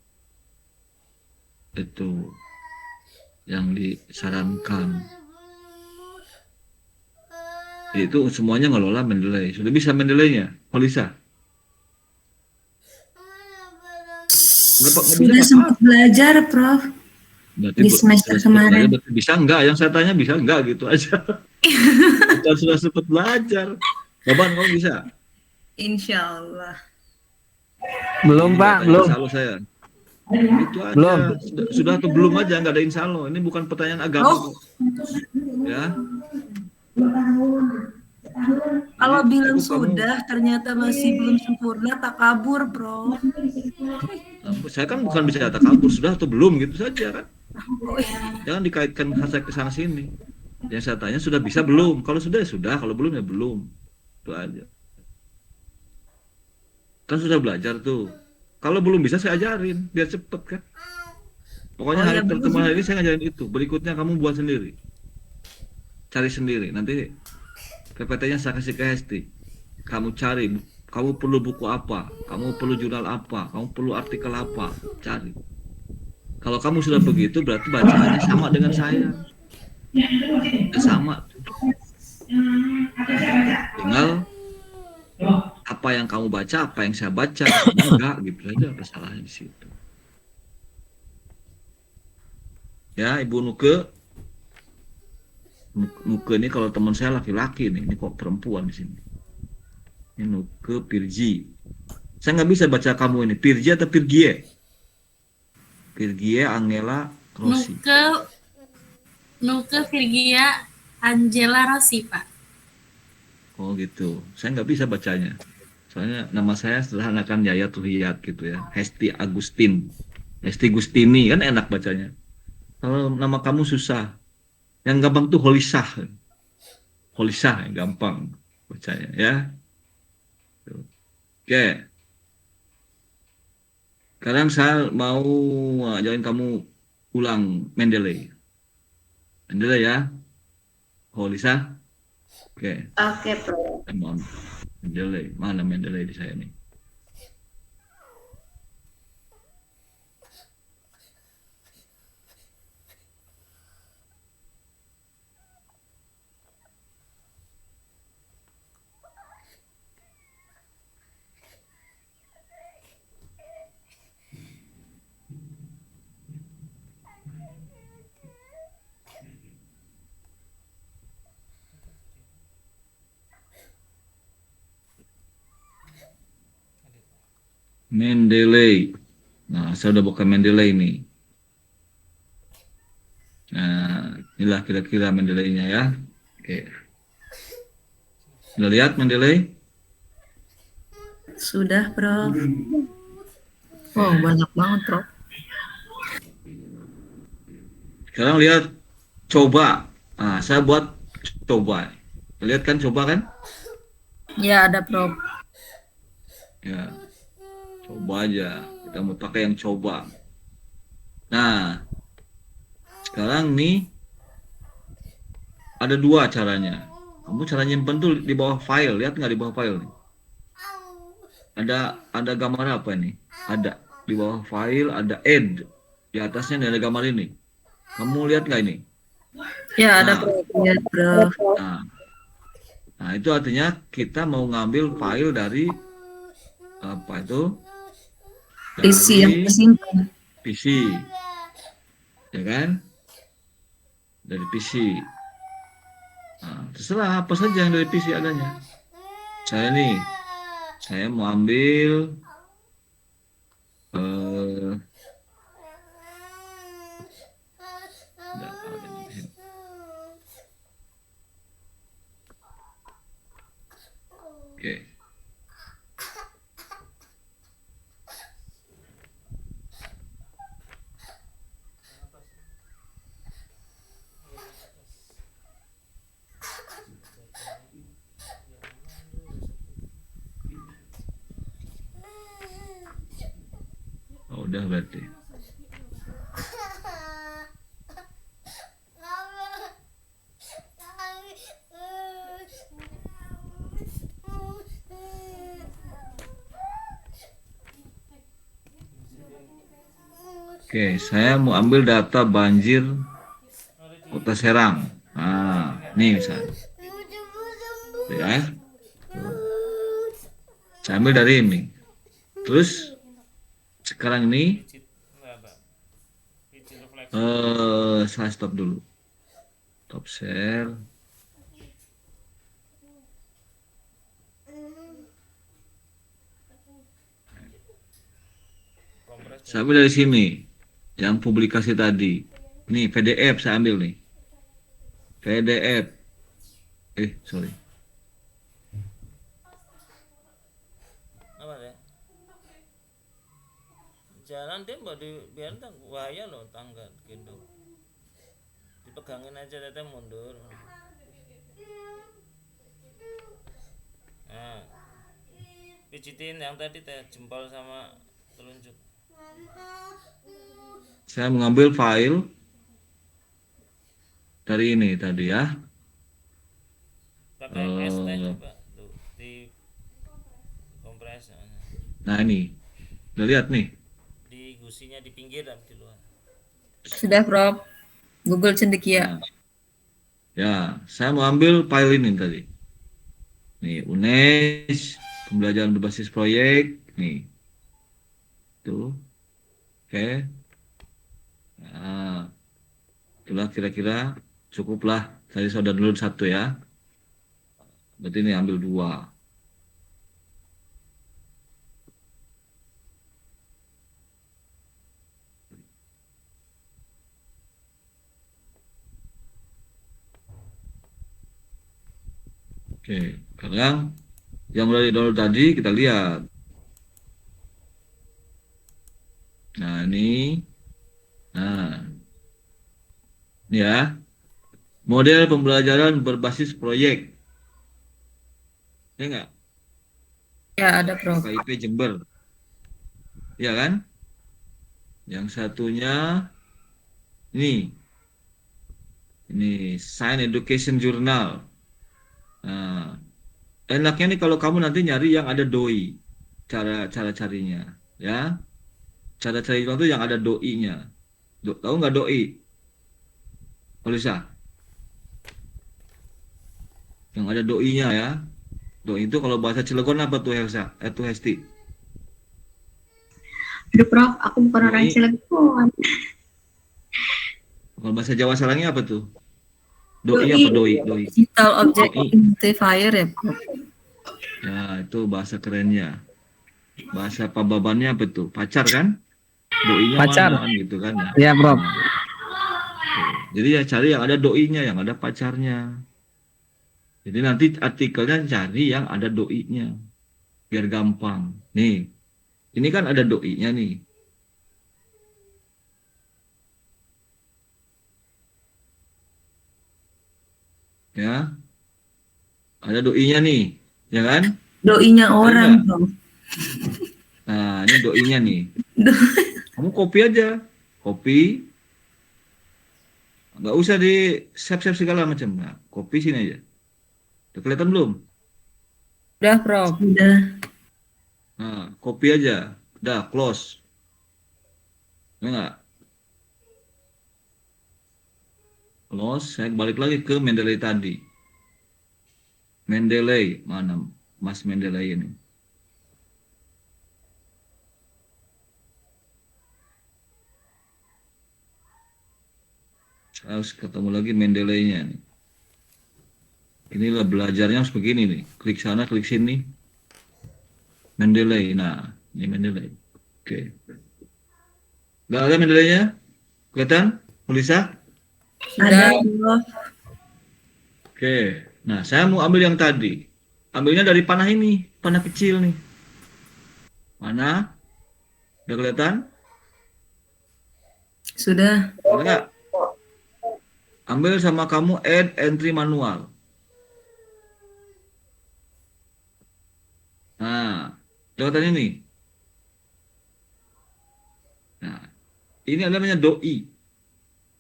Itu yang disarankan. Itu semuanya ngelola Mendeley. Sudah bisa Mendeley-nya, Polisa? Nggak Sudah bisa sempat belajar, Prof. Berarti Di semester sudah sempat belajar, kemarin. berarti bisa enggak? Yang saya tanya bisa enggak gitu aja. Bukan sudah sempat belajar. Baban kamu bisa? Insya Allah. Belum Ini Pak, tanya belum. insya Allah saya. Itu aja. Belum. Sudah atau belum aja, nggak ada insya Allah. Ini bukan pertanyaan agama. Oh. Ya. Kalau Jadi, bilang cukup kamu- sudah, ternyata masih belum sempurna, tak kabur, Prof. Saya kan bukan bicara takabur, sudah atau belum gitu saja kan. Oh, iya. Jangan dikaitkan saya ke sana sini. Yang saya tanya sudah bisa belum? Kalau sudah ya sudah, kalau belum ya belum. Itu aja. Kan sudah belajar tuh. Kalau belum bisa saya ajarin biar cepet kan. Pokoknya Oh, hari ya, pertemuan hari ini saya ngajarin itu. Berikutnya kamu buat sendiri. Cari sendiri. Nanti PPT-nya saya kasih ke Hesti. Kamu cari. Kamu perlu buku apa? Kamu perlu jurnal apa? Kamu perlu artikel apa? Cari. Kalau kamu sudah begitu berarti bacaannya sama dengan saya. Ya, sama. Tinggal apa yang kamu baca, apa yang saya baca, enggak gitu aja kesalahan di situ. Ya, Ibu Nuke. Nuke ini kalau teman saya laki-laki nih, ini kok perempuan di sini. Ini Nuke Pirji. Saya nggak bisa baca kamu ini, Pirji atau Pirgie? Pirgie Angela Rossi. Nuke Virgia Angela Rossi, Pak. Oh gitu. Saya nggak bisa bacanya. Soalnya nama saya sederhanakan Yayat Ruhiyat gitu ya. Hesti Agustin. Hesti Gustini kan enak bacanya. Kalau nama kamu susah. Yang gampang tuh Holisah. Holisah yang gampang bacanya ya. Oke. Sekarang saya mau ajarin kamu ulang Mendeley. Mendeley ya. Holisah. Oke. Oke, Prof. Mendeley. Mana Mendeley di saya nih? Mendeley. Nah, saya udah buka Mendeley nih. Nah, inilah kira-kira Mendeley-nya ya. Oke. Udah lihat Mendeley? Sudah, Prof. Oh, banyak banget, Prof. Sekarang lihat coba. Nah, saya buat coba. Lihat kan coba kan? Ya, ada, Prof. Ya. Coba aja. Kita mau pakai yang coba. Nah, sekarang nih ada dua caranya. Kamu cara nyimpen tuh di bawah file. Lihat nggak di bawah file nih? Ada gambar apa ini? Ada di bawah file ada add. Di atasnya ada gambar ini. Kamu lihat nggak ini? Ya, ada, Nah. Prof. Lihat, Prof. Nah, itu artinya kita mau ngambil file dari apa itu? PC yang tersimpan. PC, ya kan? Dari PC. Nah, terserah apa saja yang dari PC adanya. Saya mau ambil oke. Oh, udah berarti. Oke, saya mau ambil data banjir Kota Serang. Nah, ini misalnya. Ya, saya ambil dari ini. Terus sekarang ini saya stop dulu. Stop share. Saya ambil dari sini. Yang publikasi tadi. Nih, PDF saya ambil nih. PDF. Sorry. Apa ya? Jalan deh mbak di biar bahaya loh tangga gitu. Dipegangin aja teteh mundur. Nah, pijitin yang tadi teh jempol sama telunjuk. Saya mengambil file dari ini tadi ya. Pakai es teh coba tuh di kompres. Nah ini, udah lihat nih. Di gusinya di pinggir dan di luar. Sudah, Prof. Google cendekia. Nah, ya, saya mau ambil file ini tadi. Nih, UNES, pembelajaran berbasis proyek, nih. Tuh. Oke. Nah, itulah kira-kira cukuplah. Tadi saya udah download 1 ya. Berarti ini ambil 2. Oke, sekarang yang udah di-download tadi kita lihat. Nah, ini. Nah. Ini ya. Model pembelajaran berbasis proyek. Ya enggak? Ya, ada, Prof. KIP Jember. Ya kan? Yang satunya ini. Ini Science Education Journal. Nah, enaknya nih kalau kamu nanti nyari yang ada doi. Cara carinya, ya. Cara cari itu yang ada doi-nya. Tahu nggak doi? Polisa. Yang ada doi-nya ya. Doi itu kalau bahasa Cilegon apa tuh Helsa? Tuh Hesti. Aduh, Prof, aku bukan orang Doi. Cilegon. Kalau bahasa Jawa Salangnya apa tuh? Doi apa doi? Doi. Digital Object Doi. Identifier ya, Prof. Ya, itu bahasa kerennya. Bahasa pababannya apa tuh? Pacar kan? Doi-nya Pacar. mana kan gitu kan ya. Iya, Prof. Nah, jadi ya cari yang ada doi-nya, yang ada pacarnya. Jadi nanti artikelnya cari yang ada doi-nya. Biar gampang. Nih, ini kan ada doi-nya nih. Ya, ada doi-nya nih, ya kan? Doinya orang, nggak? Prof. Nah, ini doi-nya nih. Kamu copy aja. Copy. Nggak usah di save-save segala macam. Nah, copy sini aja. Udah kelihatan belum? Udah, Prof. Udah. Nah, copy aja. Udah, close. Ya nggak? Close, saya balik lagi ke Mendeley tadi. Mendeley, mana Mas Mendeley ini? Saya harus ketemu lagi Mendeley-nya nih. Inilah belajarnya harus begini nih. Klik sana, klik sini. Mendeley. Nah, ini Mendeley. Oke. Nggak ada Mendeley-nya? Kelihatan? Melisa? Ada, Prof. Oke. Nah, saya mau ambil yang tadi. Ambilnya dari panah ini. Panah kecil nih. Mana? Udah kelihatan? Sudah. Ada nggak? Ambil sama kamu add entry manual. Nah, kelihatan ini. Nah, ini namanya doi.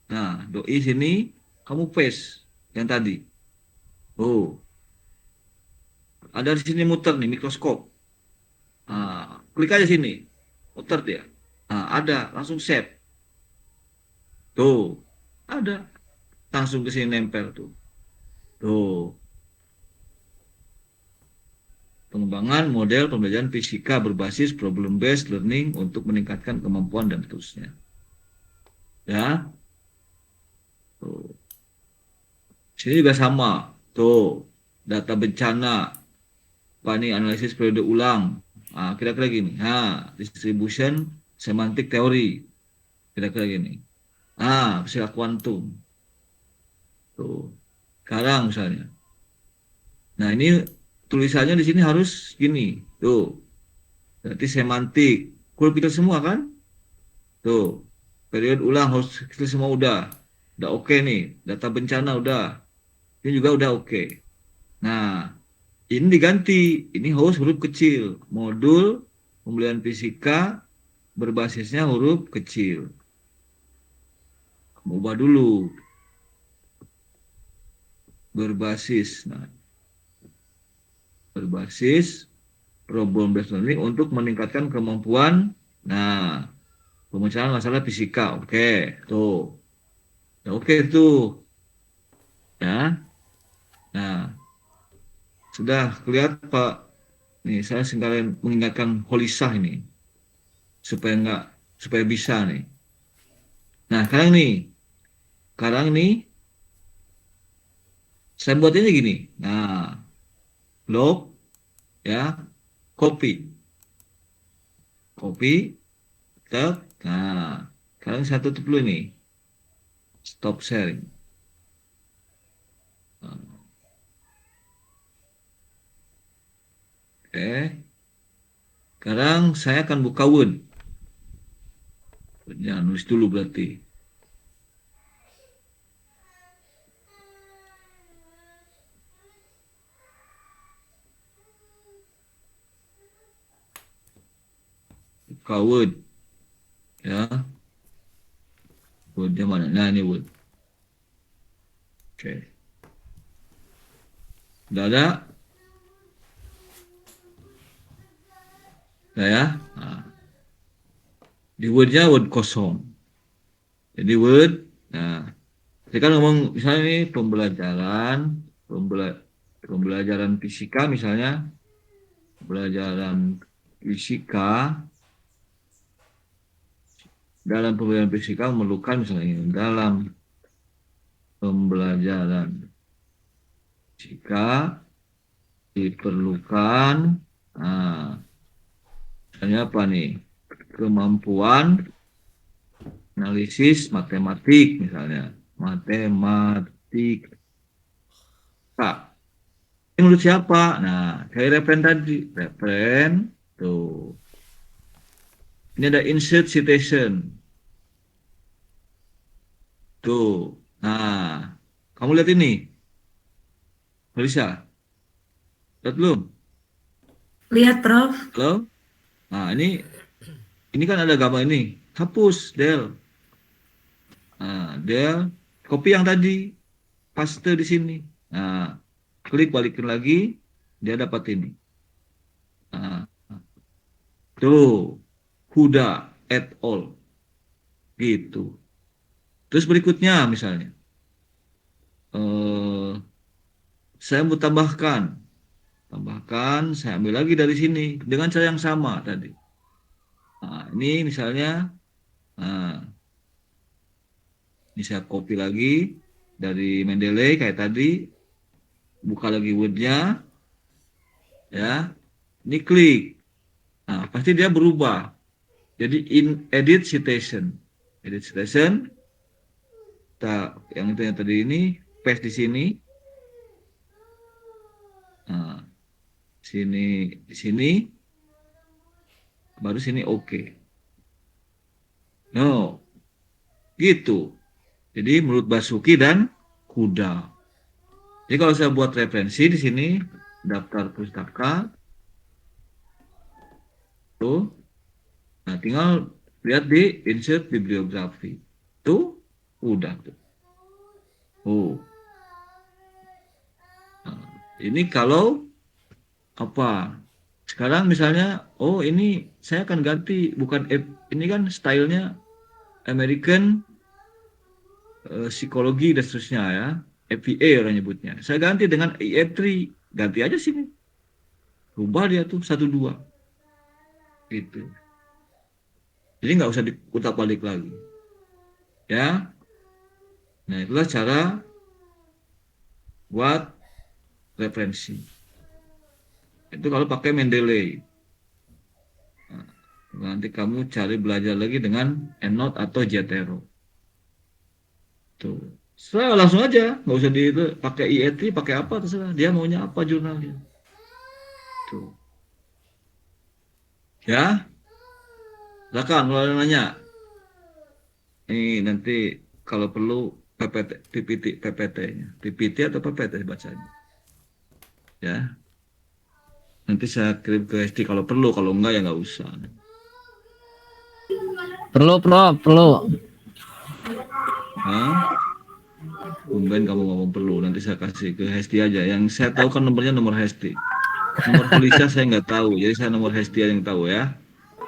Nah, doi sini kamu paste yang tadi. Oh, ada di sini muter nih mikroskop. Nah, klik aja sini, muter dia. Nah, ada langsung save. Tuh, ada. Langsung ke sini nempel tuh. Tuh, pengembangan model pembelajaran fisika berbasis problem based learning untuk meningkatkan kemampuan dan seterusnya. Ya, tuh. Sini juga sama. Tuh, data bencana, analisis periode ulang. Nah, kira-kira gini. Nah, distribution semantik teori. Kira-kira gini. Ah, fisika kuantum. Tuh. Sekarang misalnya. Nah, ini tulisannya di sini harus gini. Tuh. Berarti semantik. Full kita semua kan? Tuh. Periode ulang harus kita semua udah. Udah oke nih. Data bencana udah. Ini juga udah oke. Nah, ini diganti. Ini harus huruf kecil. Modul pembelajaran fisika berbasisnya huruf kecil. Kamu ubah dulu. Berbasis. Nah, berbasis problem based learning untuk meningkatkan kemampuan. Nah, pemecahan masalah fisika. Oke, tuh. Ya, oke tuh. Ya. Nah, sudah kelihatan Pak. Nih, saya sekalian mengingatkan Holisah ini supaya bisa nih. Nah, sekarang nih saya buatnya gini. Nah, log ya, copy, tab. Nah, sekarang saya tutup dulu nih. Stop sharing. Oke. Sekarang saya akan buka Word. Jangan nulis dulu berarti. Buka Word. Ya. Wordnya mana? Nah, ini Word. Oke. Udah ada? Udah ya? Nah. Di Word-nya Word kosong. Jadi Word, nah, saya kan ngomong misalnya ini pembelajaran fisika misalnya, pembelajaran fisika, dalam pembelajaran fisika memerlukan misalnya ini, dalam pembelajaran fisika diperlukan, nah, misalnya apa nih, kemampuan analisis matematik misalnya, matematika. Ini menurut siapa? Nah, kayak referen tadi, referen tuh. Ini ada insert citation. Tuh. Nah, kamu lihat ini. Melisa. Lihat belum? Lihat, Prof. Halo? Nah, ini kan ada gambar ini. Hapus, Del. Nah, Del, copy yang tadi. Paste di sini. Nah, klik balikin lagi, dia dapat ini. Nah, tuh, Huda et al. Gitu. Terus berikutnya misalnya, saya mau tambahkan, saya ambil lagi dari sini dengan cara yang sama tadi. Nah, ini misalnya, nah, ini saya copy lagi dari Mendeley kayak tadi, buka lagi Word-nya, ya, ini klik, nah pasti dia berubah, jadi edit citation, yang itu yang tadi ini paste di sini, nah, di sini, baru sini oke. No, gitu. Jadi menurut Basuki dan Huda. Jadi kalau saya buat referensi di sini daftar pustaka tuh, nah tinggal lihat di insert bibliografi tuh udah tuh. Nah, ini kalau apa? Sekarang misalnya, oh ini saya akan ganti bukan ini kan stylenya American psikologi dan seterusnya ya, FPA orang nyebutnya. Saya ganti dengan IE3, ganti aja sini. Rubah dia tuh 1-2. Gitu. Jadi nggak usah diputar balik lagi. Ya. Nah, itulah cara buat referensi. Itu kalau pakai Mendeley. Nah, nanti kamu cari belajar lagi dengan EndNote atau Zotero. Tuh. Terserah, langsung aja, nggak usah pakai IE3, pakai apa terserah. Dia maunya apa jurnalnya. Tuh. Ya. Silakan kalau ada nanya. Ini nanti kalau perlu PPT-nya. PPT atau PPT bacanya. Ya. Nanti saya kirim ke SD kalau perlu, kalau enggak ya nggak usah. Perlu, Prof, perlu. Hah? Tumben kamu ngomong perlu, nanti saya kasih ke Hesti aja. Yang saya tahu kan nomornya nomor Hesti. Nomor Polisa saya nggak tahu, jadi saya nomor Hesti aja yang tahu ya.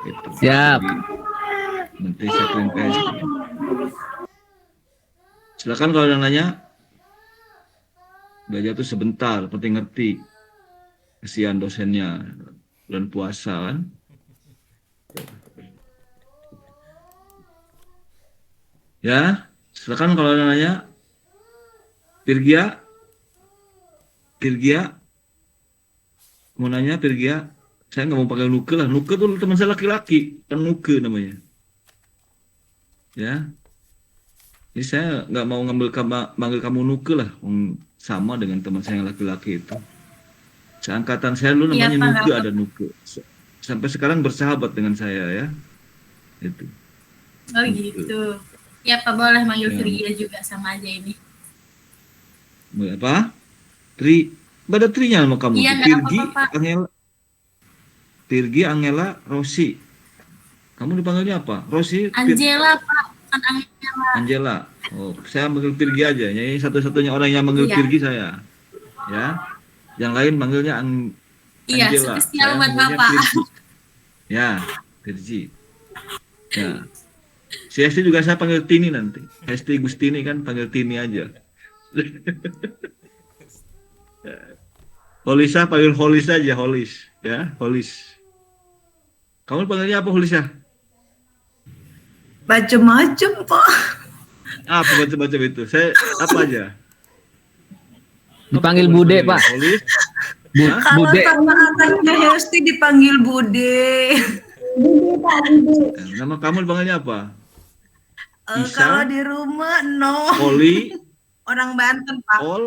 Gitu. Siap. Jadi, nanti saya kirim ke Hesti. Silakan kalau ada yang nanya. Belajar tuh sebentar, penting ngerti. Kasihan dosennya, bulan puasa kan. Ya, silakan kalau ada yang nanya. Pirgia, mau nanya Pirgia, saya nggak mau pakai Nuke lah. Nuke tuh teman saya laki-laki, kan Nuke namanya. Ya, jadi saya nggak mau manggil kamu Nuke lah, sama dengan teman saya yang laki-laki itu. Seangkatan saya dulu namanya Pak, Nuke, ada Nuke. Sampai sekarang bersahabat dengan saya ya. Itu. Oh gitu. Ya Pak, boleh manggil Ya. Virgia juga sama aja ini. Apa? Ada trinya sama kamu. Iya, tuh. nggak apa-apa, Pak. Pirgi, Angela, Rosi. Kamu dipanggilnya apa? Rosi? Angela Pak, bukan Angela. Angela. Oh, saya manggil Pirgi aja. Ini satu-satunya orang yang manggil Iya. Pirgi saya. Ya. Yang lain manggilnya Iya, Angela. spesial Saya buat manggilnya Bapak. Pirgi. Ya, Pirgi. Ya. Si Hesti juga saya panggil Tini nanti. Hesti Gustini kan panggil Tini aja. Holisa panggil Holis aja, Holis. Ya, Holis. Kamu panggilnya apa, Holisa? Macem-macem, Pak. Apa macam-macam itu? Saya apa aja? Dipanggil Bude, Pak. Holis. Hah? Kalau Bude. sama anaknya Hesti dipanggil Bude. Nama kamu dipanggilnya apa? Isa? Kalau di rumah, no. Holi, Orang Banten, Pak. Hol,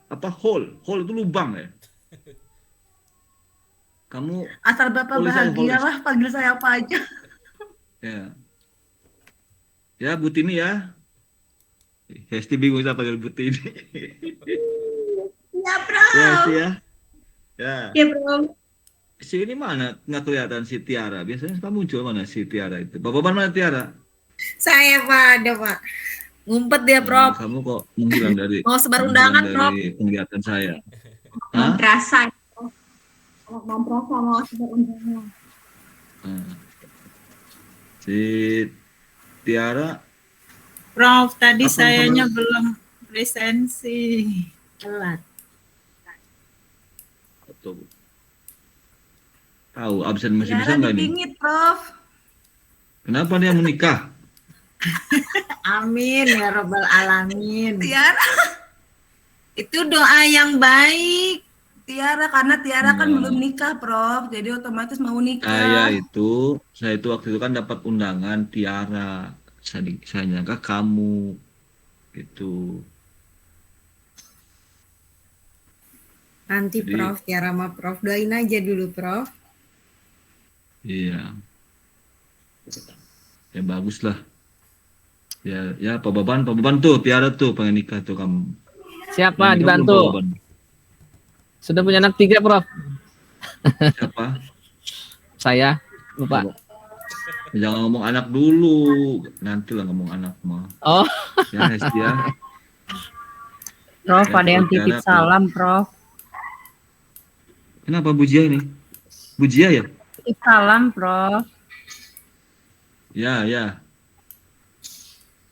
apa hole? Hole itu lubang ya? Kamu Asal Bapak Holis aja, bahagia Holis. lah, panggil saya apa aja. ya. Ya, Butini ya. Hesti bingung kita panggil Butini. Ya, Bro. Ya, Hesti ya. Ya. Ya, Bro. Si ini mana? Nggak kelihatan si Tiara. Biasanya suka muncul mana si Tiara itu. Bapak mana Tiara? Saya Pak, ada Pak. Ngumpet dia, Prof. Kamu kok menghilang dari Mau sebar undangan, Prof. dari penglihatan saya. Hah? Madrasah. Madrasah mau sebar undangan. Ah. Si Tiara Prof, tadi Apa, sayanya Prof? belum presensi. Telat. atau tahu absen masih bisa Tiara nggak nih? dipingit, Prof. Kenapa dia menikah? Amin ya Rabbal Alamin. Tiara. Itu doa yang baik. Tiara, karena Tiara kan Nah. belum nikah, Prof. Jadi otomatis mau nikah. Saya itu waktu itu kan dapat undangan Tiara. Saya nyangka kamu gitu. Nanti Jadi- Prof, Tiara sama Prof. Doain aja dulu, Prof. Iya. Ya bagus lah. Ya Pak Baban tuh Tiara tuh pengen nikah tuh kamu. Siapa Yang nikah belum, Pak dibantu? Baban? Sudah punya anak 3, Prof. Siapa? Saya, Bapak. Jangan ngomong anak dulu. Nanti lah ngomong anak mah. Oh, Ya Hesti ya. Prof, Ya, ada yang Tiara titip tuh. salam, Prof. Kenapa Bujia ini? Bujia ya? Titip salam, Prof. Ya.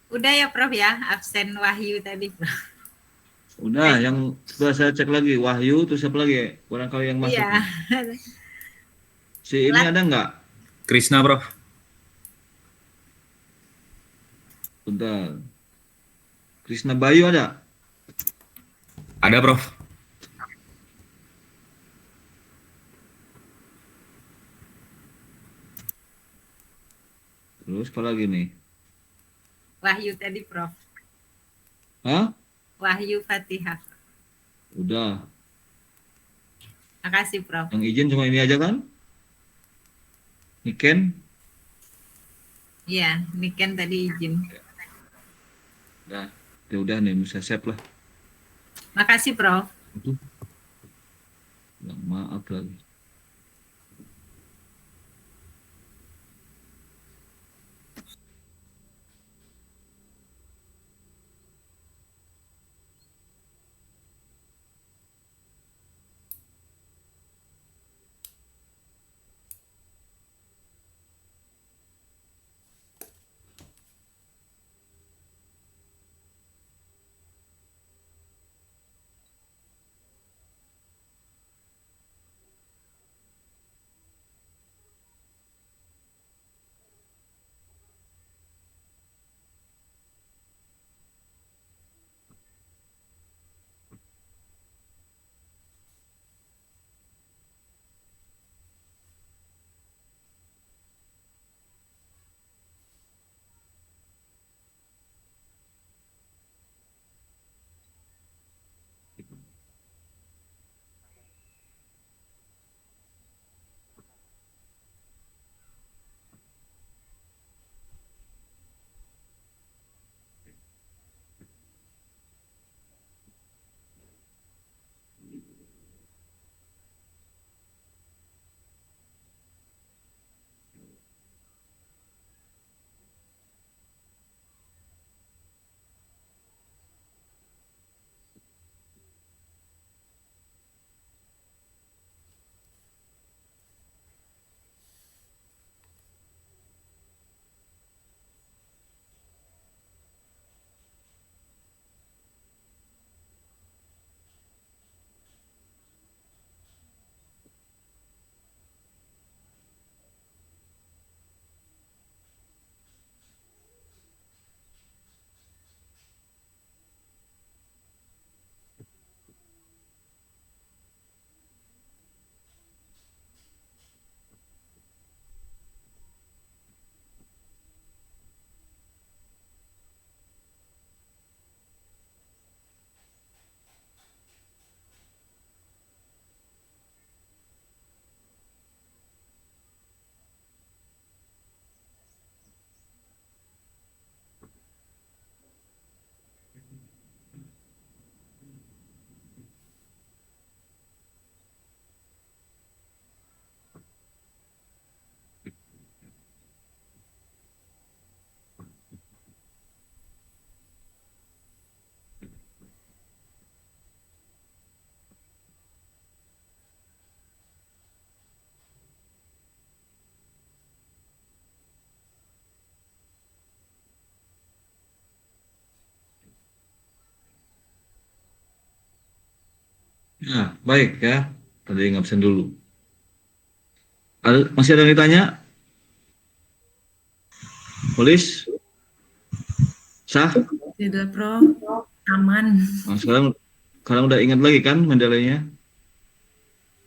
Udah ya Prof ya, absen Wahyu tadi Prof. Udah, yang setelah saya cek lagi Wahyu terus siapa lagi? Barangkali yang masuk Iya. nih. Si ini ada nggak? Krisna, Prof. Bentar. Krisna Bayu ada? Ada, Prof. Terus apa lagi nih? Wahyu tadi Prof. Hah? Wahyu Fatihah. Udah. Makasih Prof. Yang izin cuma ini aja kan? Niken? Iya, Niken tadi izin. Udah. Ya udah nih, bisa save lah. Makasih Prof. Aduh. Yang maaf lagi. Ya, baik ya. Tadi ngabsen dulu. Masih ada yang ditanya? Polis? Sah? Sudah Prof, aman. Nah, sekarang udah ingat lagi kan medalenya?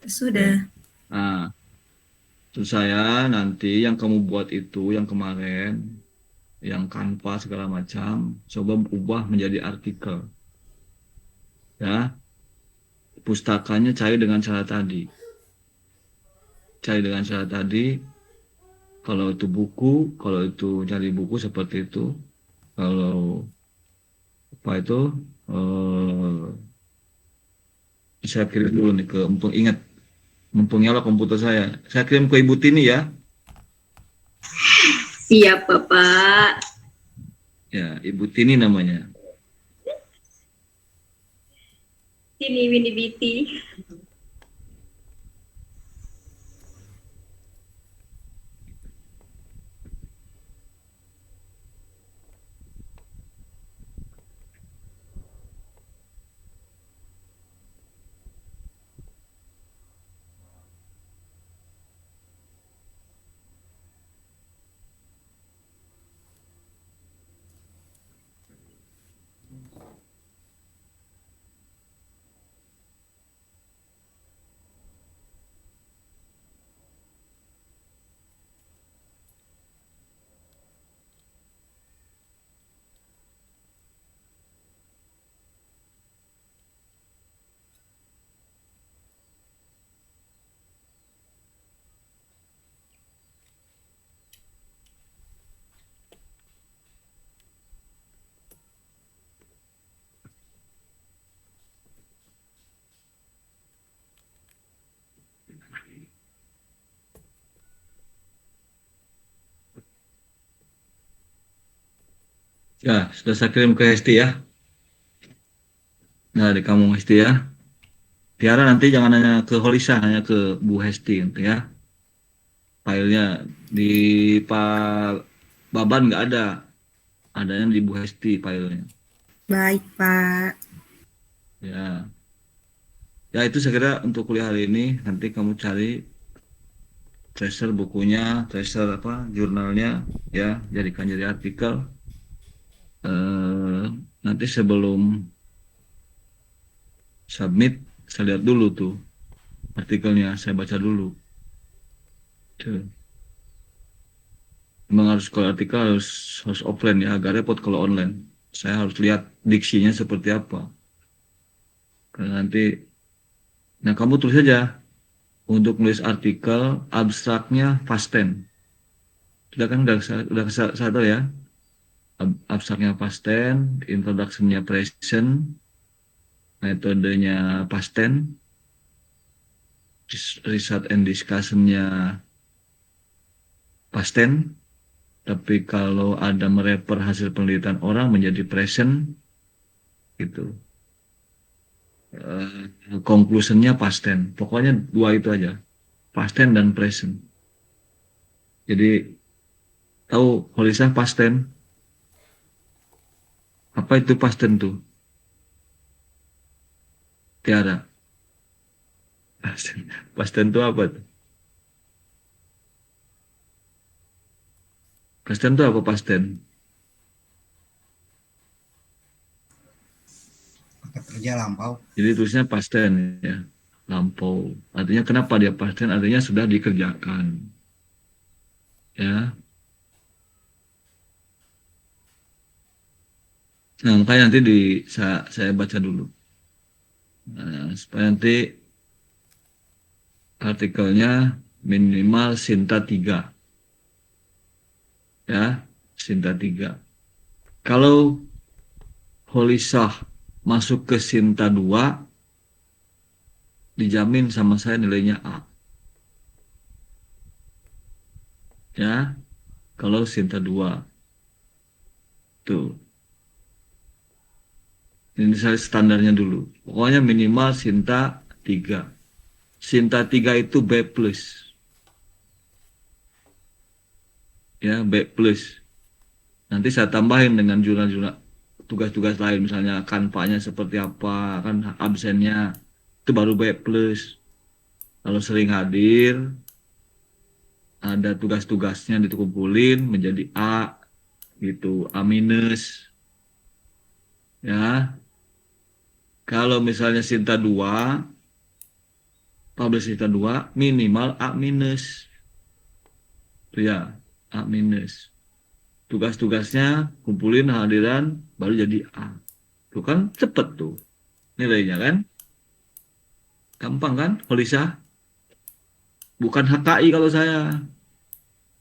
Sudah. Nah, terus saya nanti yang kamu buat itu yang kemarin, yang Canva segala macam, coba ubah menjadi artikel. Ya, pustakanya cari dengan cara tadi. Cari dengan cara tadi. Kalau itu buku, kalau itu cari buku seperti itu. Kalau apa itu, saya kirim dulu nih ke mumpung ingat, mumpung nyala komputer saya. Saya kirim ke Ibu Tini ya. Siap, Bapak. Ya, Ibu Tini namanya. Sini, Winnie Biti. Ya, sudah saya kirim ke Hesti ya. Nah, di kamu Hesti ya. Tiara nanti jangan nanya ke Holisa, hanya ke Bu Hesti gitu ya. Filenya di Pak Baban nggak ada, adanya di Bu Hesti filenya. Baik, Pak. Ya, ya itu saya kira untuk kuliah hari ini. Nanti kamu cari tracer bukunya, tracer apa, jurnalnya, ya, jadikan jadi artikel. Nanti sebelum submit, saya lihat dulu tuh artikelnya, saya baca dulu. Tuh. Memang harus kalau artikel harus offline ya, agak repot kalau online. Saya harus lihat diksinya seperti apa. Karena nanti, nah kamu tulis saja untuk nulis artikel abstraknya past tense. Sudah kan udah satu ya. Abstraknya past tense, introduction-nya present, metodenya past tense, research and discussion-nya past tense. Tapi kalau ada merefer hasil penelitian orang menjadi present, gitu. Conclusion-nya past tense. Pokoknya dua itu aja, past tense dan present. Jadi tahu Holisa past tense? Apa itu past tense tuh? Tiara. Past tense itu apa tuh? Past tense itu apa past tense? Masa kerja lampau. Jadi tulisnya past tense ya, lampau. Artinya kenapa dia past tense? Artinya sudah dikerjakan. Ya. Nah, makanya nanti saya baca dulu. Nah, supaya nanti artikelnya minimal Sinta 3. Ya, Sinta 3. Kalau Holisah masuk ke Sinta 2, dijamin sama saya nilainya A. Ya, kalau Sinta 2. Tuh. Ini saya standarnya dulu. Pokoknya minimal Sinta 3. Sinta 3 itu B+. Ya, B+. Nanti saya tambahin dengan jurnal-jurnal tugas-tugas lain, misalnya kanvanya seperti apa, kan absennya, itu baru B+. Kalau sering hadir, ada tugas-tugasnya dikumpulin menjadi A, gitu, A-. Ya, kalau misalnya Sinta 2, publish Sinta 2, minimal A-. Itu ya, A-. Tugas-tugasnya kumpulin hadiran baru jadi A. Tuh kan cepet tuh nilainya kan. Gampang kan Holisa? Bukan HKI kalau saya.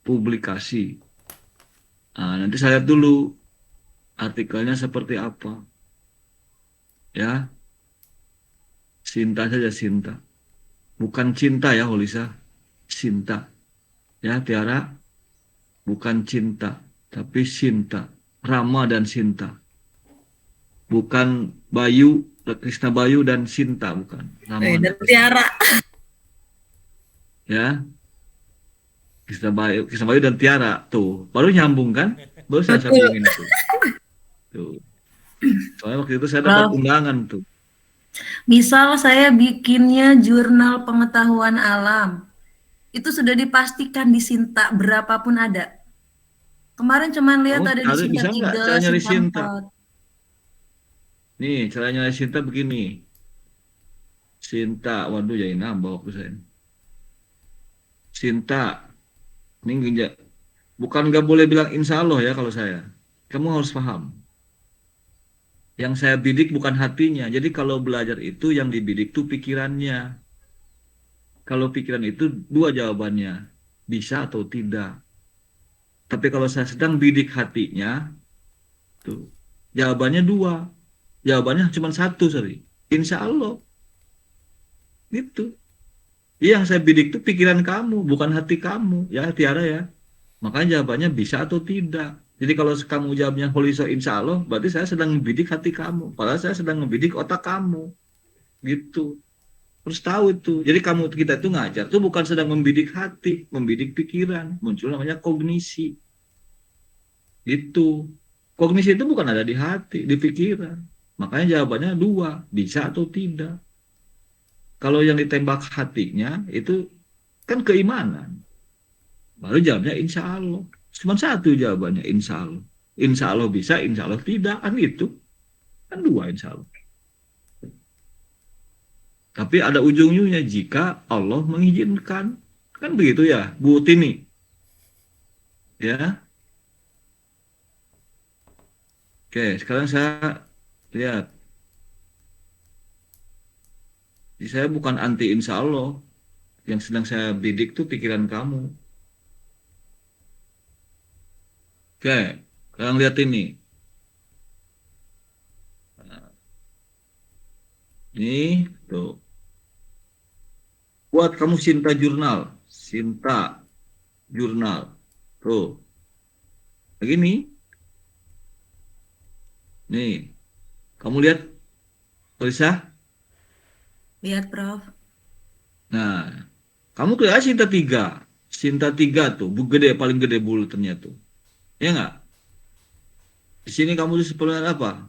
Publikasi. Nah, nanti saya lihat dulu artikelnya seperti apa. Ya. Sinta saja Sinta. Bukan cinta ya Holisa. Sinta. Ya Tiara. Bukan cinta. Tapi Sinta, Rama dan Sinta. Bukan Bayu, Krisna Bayu dan Sinta, bukan. Rama Dan Tiara. ya. Krisna Bayu dan Tiara. Tuh, baru nyambung kan? Baru saya sambungin tuh. Tuh. Soalnya waktu itu saya dapat undangan tuh. Misal saya bikinnya jurnal pengetahuan alam, itu sudah dipastikan di Sinta berapapun ada. Kemarin cuman lihat Kamu ada di Sinta bisa nggak 3, cara nyari Sinta Sinta? 4. Nih, cara nyari Sinta begini. Sinta, waduh jadi nambah waktu saya. Sinta, ini bukan nggak boleh bilang insya Allah ya kalau saya. Kamu harus paham. Yang saya bidik bukan hatinya. Jadi kalau belajar itu yang dibidik itu pikirannya. Kalau pikiran itu dua jawabannya. Bisa atau tidak. Tapi kalau saya sedang bidik hatinya, tuh, jawabannya dua. Jawabannya cuma satu, sorry. Insya Allah. Gitu. Yang saya bidik itu pikiran kamu, bukan hati kamu. Ya, Tiara ya. Makanya jawabannya bisa atau tidak. Jadi kalau kamu jawabnya Holiso insya Allah, berarti saya sedang membidik hati kamu. Padahal saya sedang membidik otak kamu. Gitu. Harus tahu itu. Jadi kita itu ngajar itu bukan sedang membidik hati, membidik pikiran. Muncul namanya kognisi. Itu. Kognisi itu bukan ada di hati, di pikiran. Makanya jawabannya 2, bisa atau tidak. Kalau yang ditembak hatinya itu kan keimanan. Baru jawabnya insya Allah. Cuma 1 jawabannya, insya Allah. Insya Allah bisa, insya Allah tidak. Kan itu. Kan 2 insya Allah. Tapi ada ujung-ujungnya jika Allah mengizinkan. Kan begitu ya, Bu Tini. Ya. Oke, sekarang saya lihat. Jadi saya bukan anti insya Allah. Yang sedang saya bidik tuh pikiran kamu. Oke, sekarang lihat ini. Ini tuh. Buat kamu Sinta Jurnal. Sinta Jurnal. Tuh. Begini. Nih. Kamu lihat Lisa? Lihat, Prof. Nah, kamu kelihatan Sinta 3. Sinta 3 tuh, gede, paling gede bulutannya tuh. Ya enggak? Di sini kamu disebutkan apa?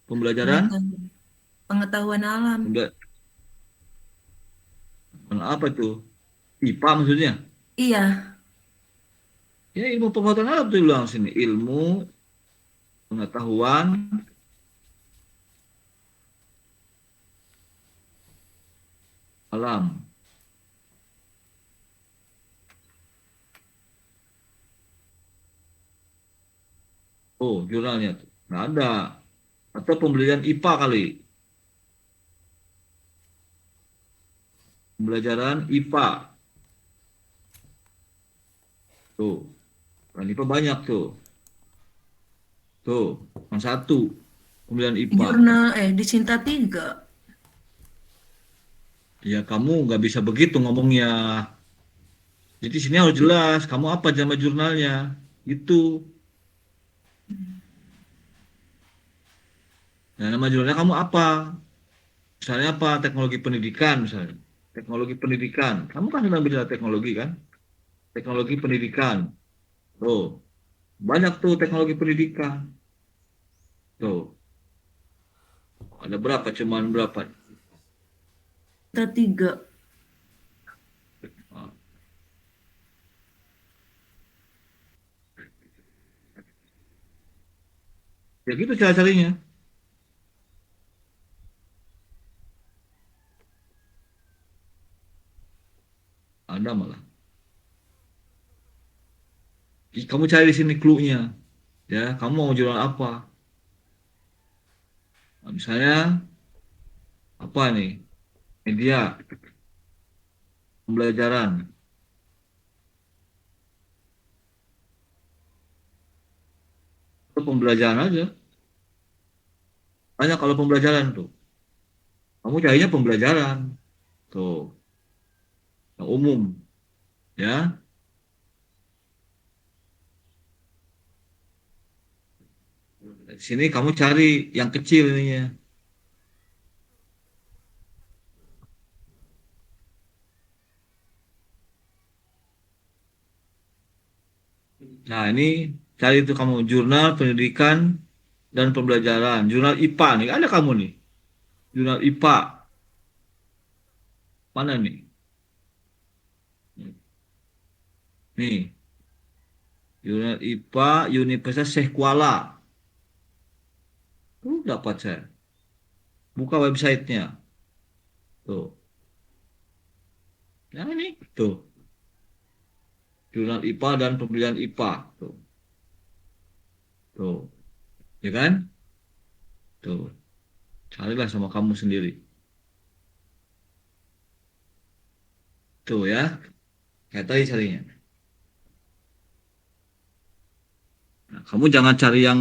Pembelajaran? Pengetahuan alam. Apa itu? IPA maksudnya? Iya. Ya ilmu pengetahuan alam tuh bilang sini. Ilmu pengetahuan alam. Oh, jurnalnya tuh. Nggak ada. Atau pembelajaran IPA kali. Pembelajaran IPA. Tuh. Kan IPA banyak tuh. Tuh, yang 1. Pembelajaran IPA. Jurnal, di Sinta 3. Ya kamu nggak bisa begitu ngomongnya. Jadi sini harus jelas. Kamu apa nama jurnalnya. Itu. Nah, nama jurnalnya kamu apa? Misalnya apa? Teknologi pendidikan misalnya. Teknologi pendidikan. Kamu kan sedang bicara teknologi kan? Teknologi pendidikan. Tuh. Banyak tuh teknologi pendidikan. Tuh. Ada berapa? Cuman berapa? Sinta 3. Ya gitu cara-caranya. Ada malah. Kamu cari di sini clue-nya. Ya, kamu mau jualan apa? Nah, misalnya apa nih? Media pembelajaran. Itu pembelajaran aja. Banyak kalau pembelajaran tuh. Kamu carinya pembelajaran. Tuh. Yang umum. Ya. Di sini kamu cari yang kecil ininya. Nah, ini cari itu kamu jurnal pendidikan dan pembelajaran. Jurnal IPA nih, ada kamu nih. Jurnal IPA. Mana nih? Nih. Jurnal IPA Universitas Syekh Kuala. Tuh dapat saya. Buka websitenya. Tuh. Yang ini. Tuh. Jurnal IPA dan pembelajaran IPA. Tuh. Tuh. Ya kan? Tuh. Carilah sama kamu sendiri. Tuh ya. Kayak tadi carinya. Nah, kamu jangan cari yang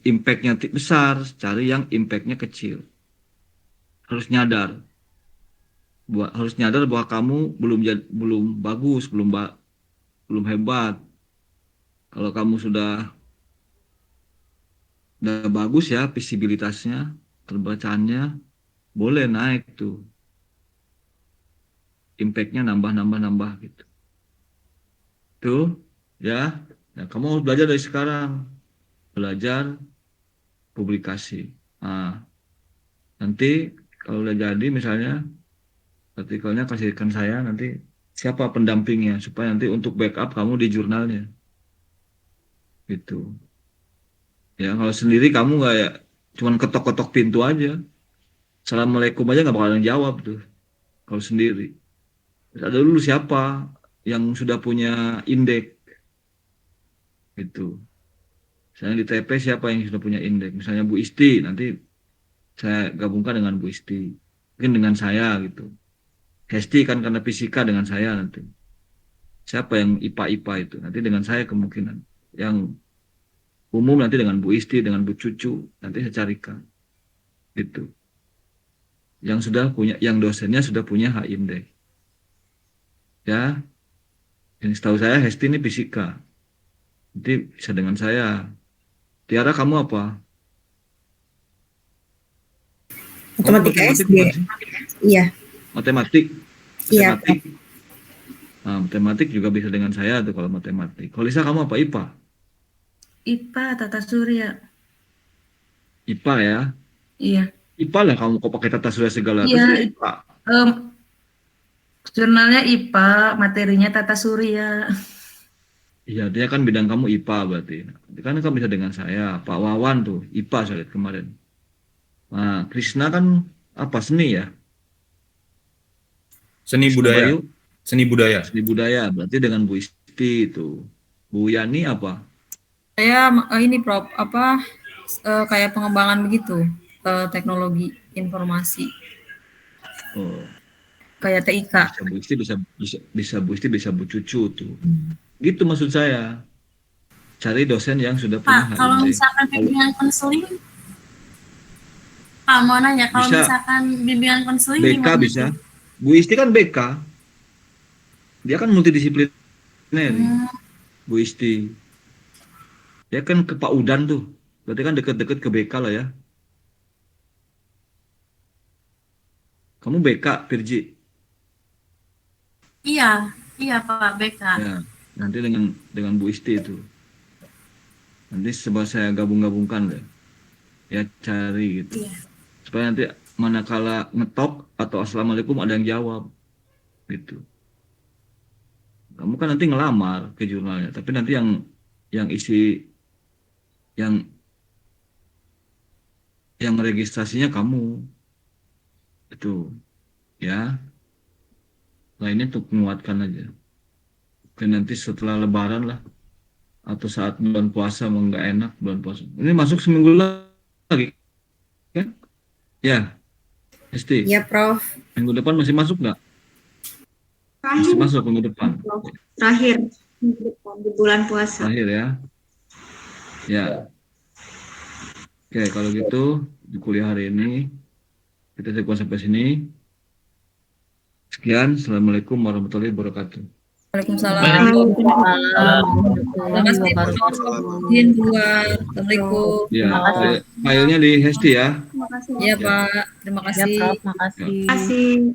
impact-nya besar. Cari yang impact-nya kecil. Harus nyadar. Harus nyadar bahwa kamu belum bagus, belum hebat. Kalau kamu sudah udah bagus ya visibilitasnya, terbacaannya, boleh naik tuh. Impact-nya nambah gitu. Tuh, ya. Nah, kamu harus belajar dari sekarang. Belajar publikasi. Nah, nanti kalau udah jadi misalnya artikelnya kasihkan saya, nanti siapa pendampingnya supaya nanti untuk backup kamu di jurnalnya. Gitu. Ya, kalau sendiri kamu nggak ya, cuman ketok-ketok pintu aja. Assalamualaikum aja nggak bakalan jawab tuh. Kalau sendiri. Terus ada dulu siapa yang sudah punya indeks. Gitu. Misalnya di TP siapa yang sudah punya indeks. Misalnya Bu Isti, nanti saya gabungkan dengan Bu Isti. Mungkin dengan saya gitu. Hesti kan karena fisika dengan saya nanti. Siapa yang IPA-IPA itu? Nanti dengan saya kemungkinan. Yang umum nanti dengan Bu Isti, dengan Bu Cucu, nanti saya carikan. Gitu. Yang sudah punya, yang dosennya sudah punya H indeks. Ya. Yang setahu saya Hesti ini fisika. Nanti bisa dengan saya. Tiara kamu apa? Matematika SD. bukan sih? Iya. Matematik. Iya, Matematik. Nah, matematik juga bisa dengan saya tuh kalau matematik. Kalau Lisa kamu apa IPA? IPA, tata surya. IPA ya. Iya. IPA lah kamu kok pakai tata surya segala. Iya, Terus IPA. Jurnalnya IPA, materinya tata surya. Iya, dia kan bidang kamu IPA berarti. Kan kamu bisa dengan saya. Pak Wawan tuh IPA saya lihat kemarin. Nah, Krisna kan apa seni ya? Seni Krisna budaya. Bayu, Seni budaya. seni budaya. Berarti dengan Bu Isti itu. Bu Yani apa? Saya ini Prof, kayak pengembangan begitu, teknologi informasi, Oh, kayak TIK. bisa Bu Isti bisa Bu Isti bisa Bu Cucu tuh. Gitu maksud saya. Cari dosen yang sudah punya Pak, kalau HID. misalkan bimbingan konseling, Pak mau nanya, kalau Bisa. misalkan bimbingan konseling BK gimana bisa. tuh? Bu Isti kan BK. Dia kan multidisipliner. Bu Isti. Dia kan ke Pak Udan tuh. Berarti kan deket-deket ke BK lah ya. Kamu BK, Virgi. Iya, iya Pak BK. Ya, nanti dengan Bu Isti itu. Nanti coba saya gabung-gabungkan deh. Ya cari gitu. Iya. Supaya nanti manakala ngetok atau assalamualaikum ada yang jawab. Gitu. Kamu kan nanti ngelamar ke jurnalnya, tapi nanti yang isi yang registrasinya kamu itu ya. Lainnya untuk menguatkan aja. Mungkin nanti setelah Lebaran lah atau saat bulan puasa mau nggak enak bulan puasa. Ini masuk seminggu lagi kan? Ya, Esti. Iya Prof. Minggu depan masih masuk nggak? Masih masuk minggu depan. Terakhir minggu depan di bulan puasa. Terakhir ya. Ya. Oke, kalau gitu di kuliah hari ini kita cukup sampai sini. Sekian, Assalamualaikum warahmatullahi wabarakatuh. Waalaikumsalam. Terima kasih Prof. Izin buat. Assalamualaikum. Ya, filenya di Hesti ya. Terima kasih. Iya Pak, terima kasih. Ya. Terima kasih.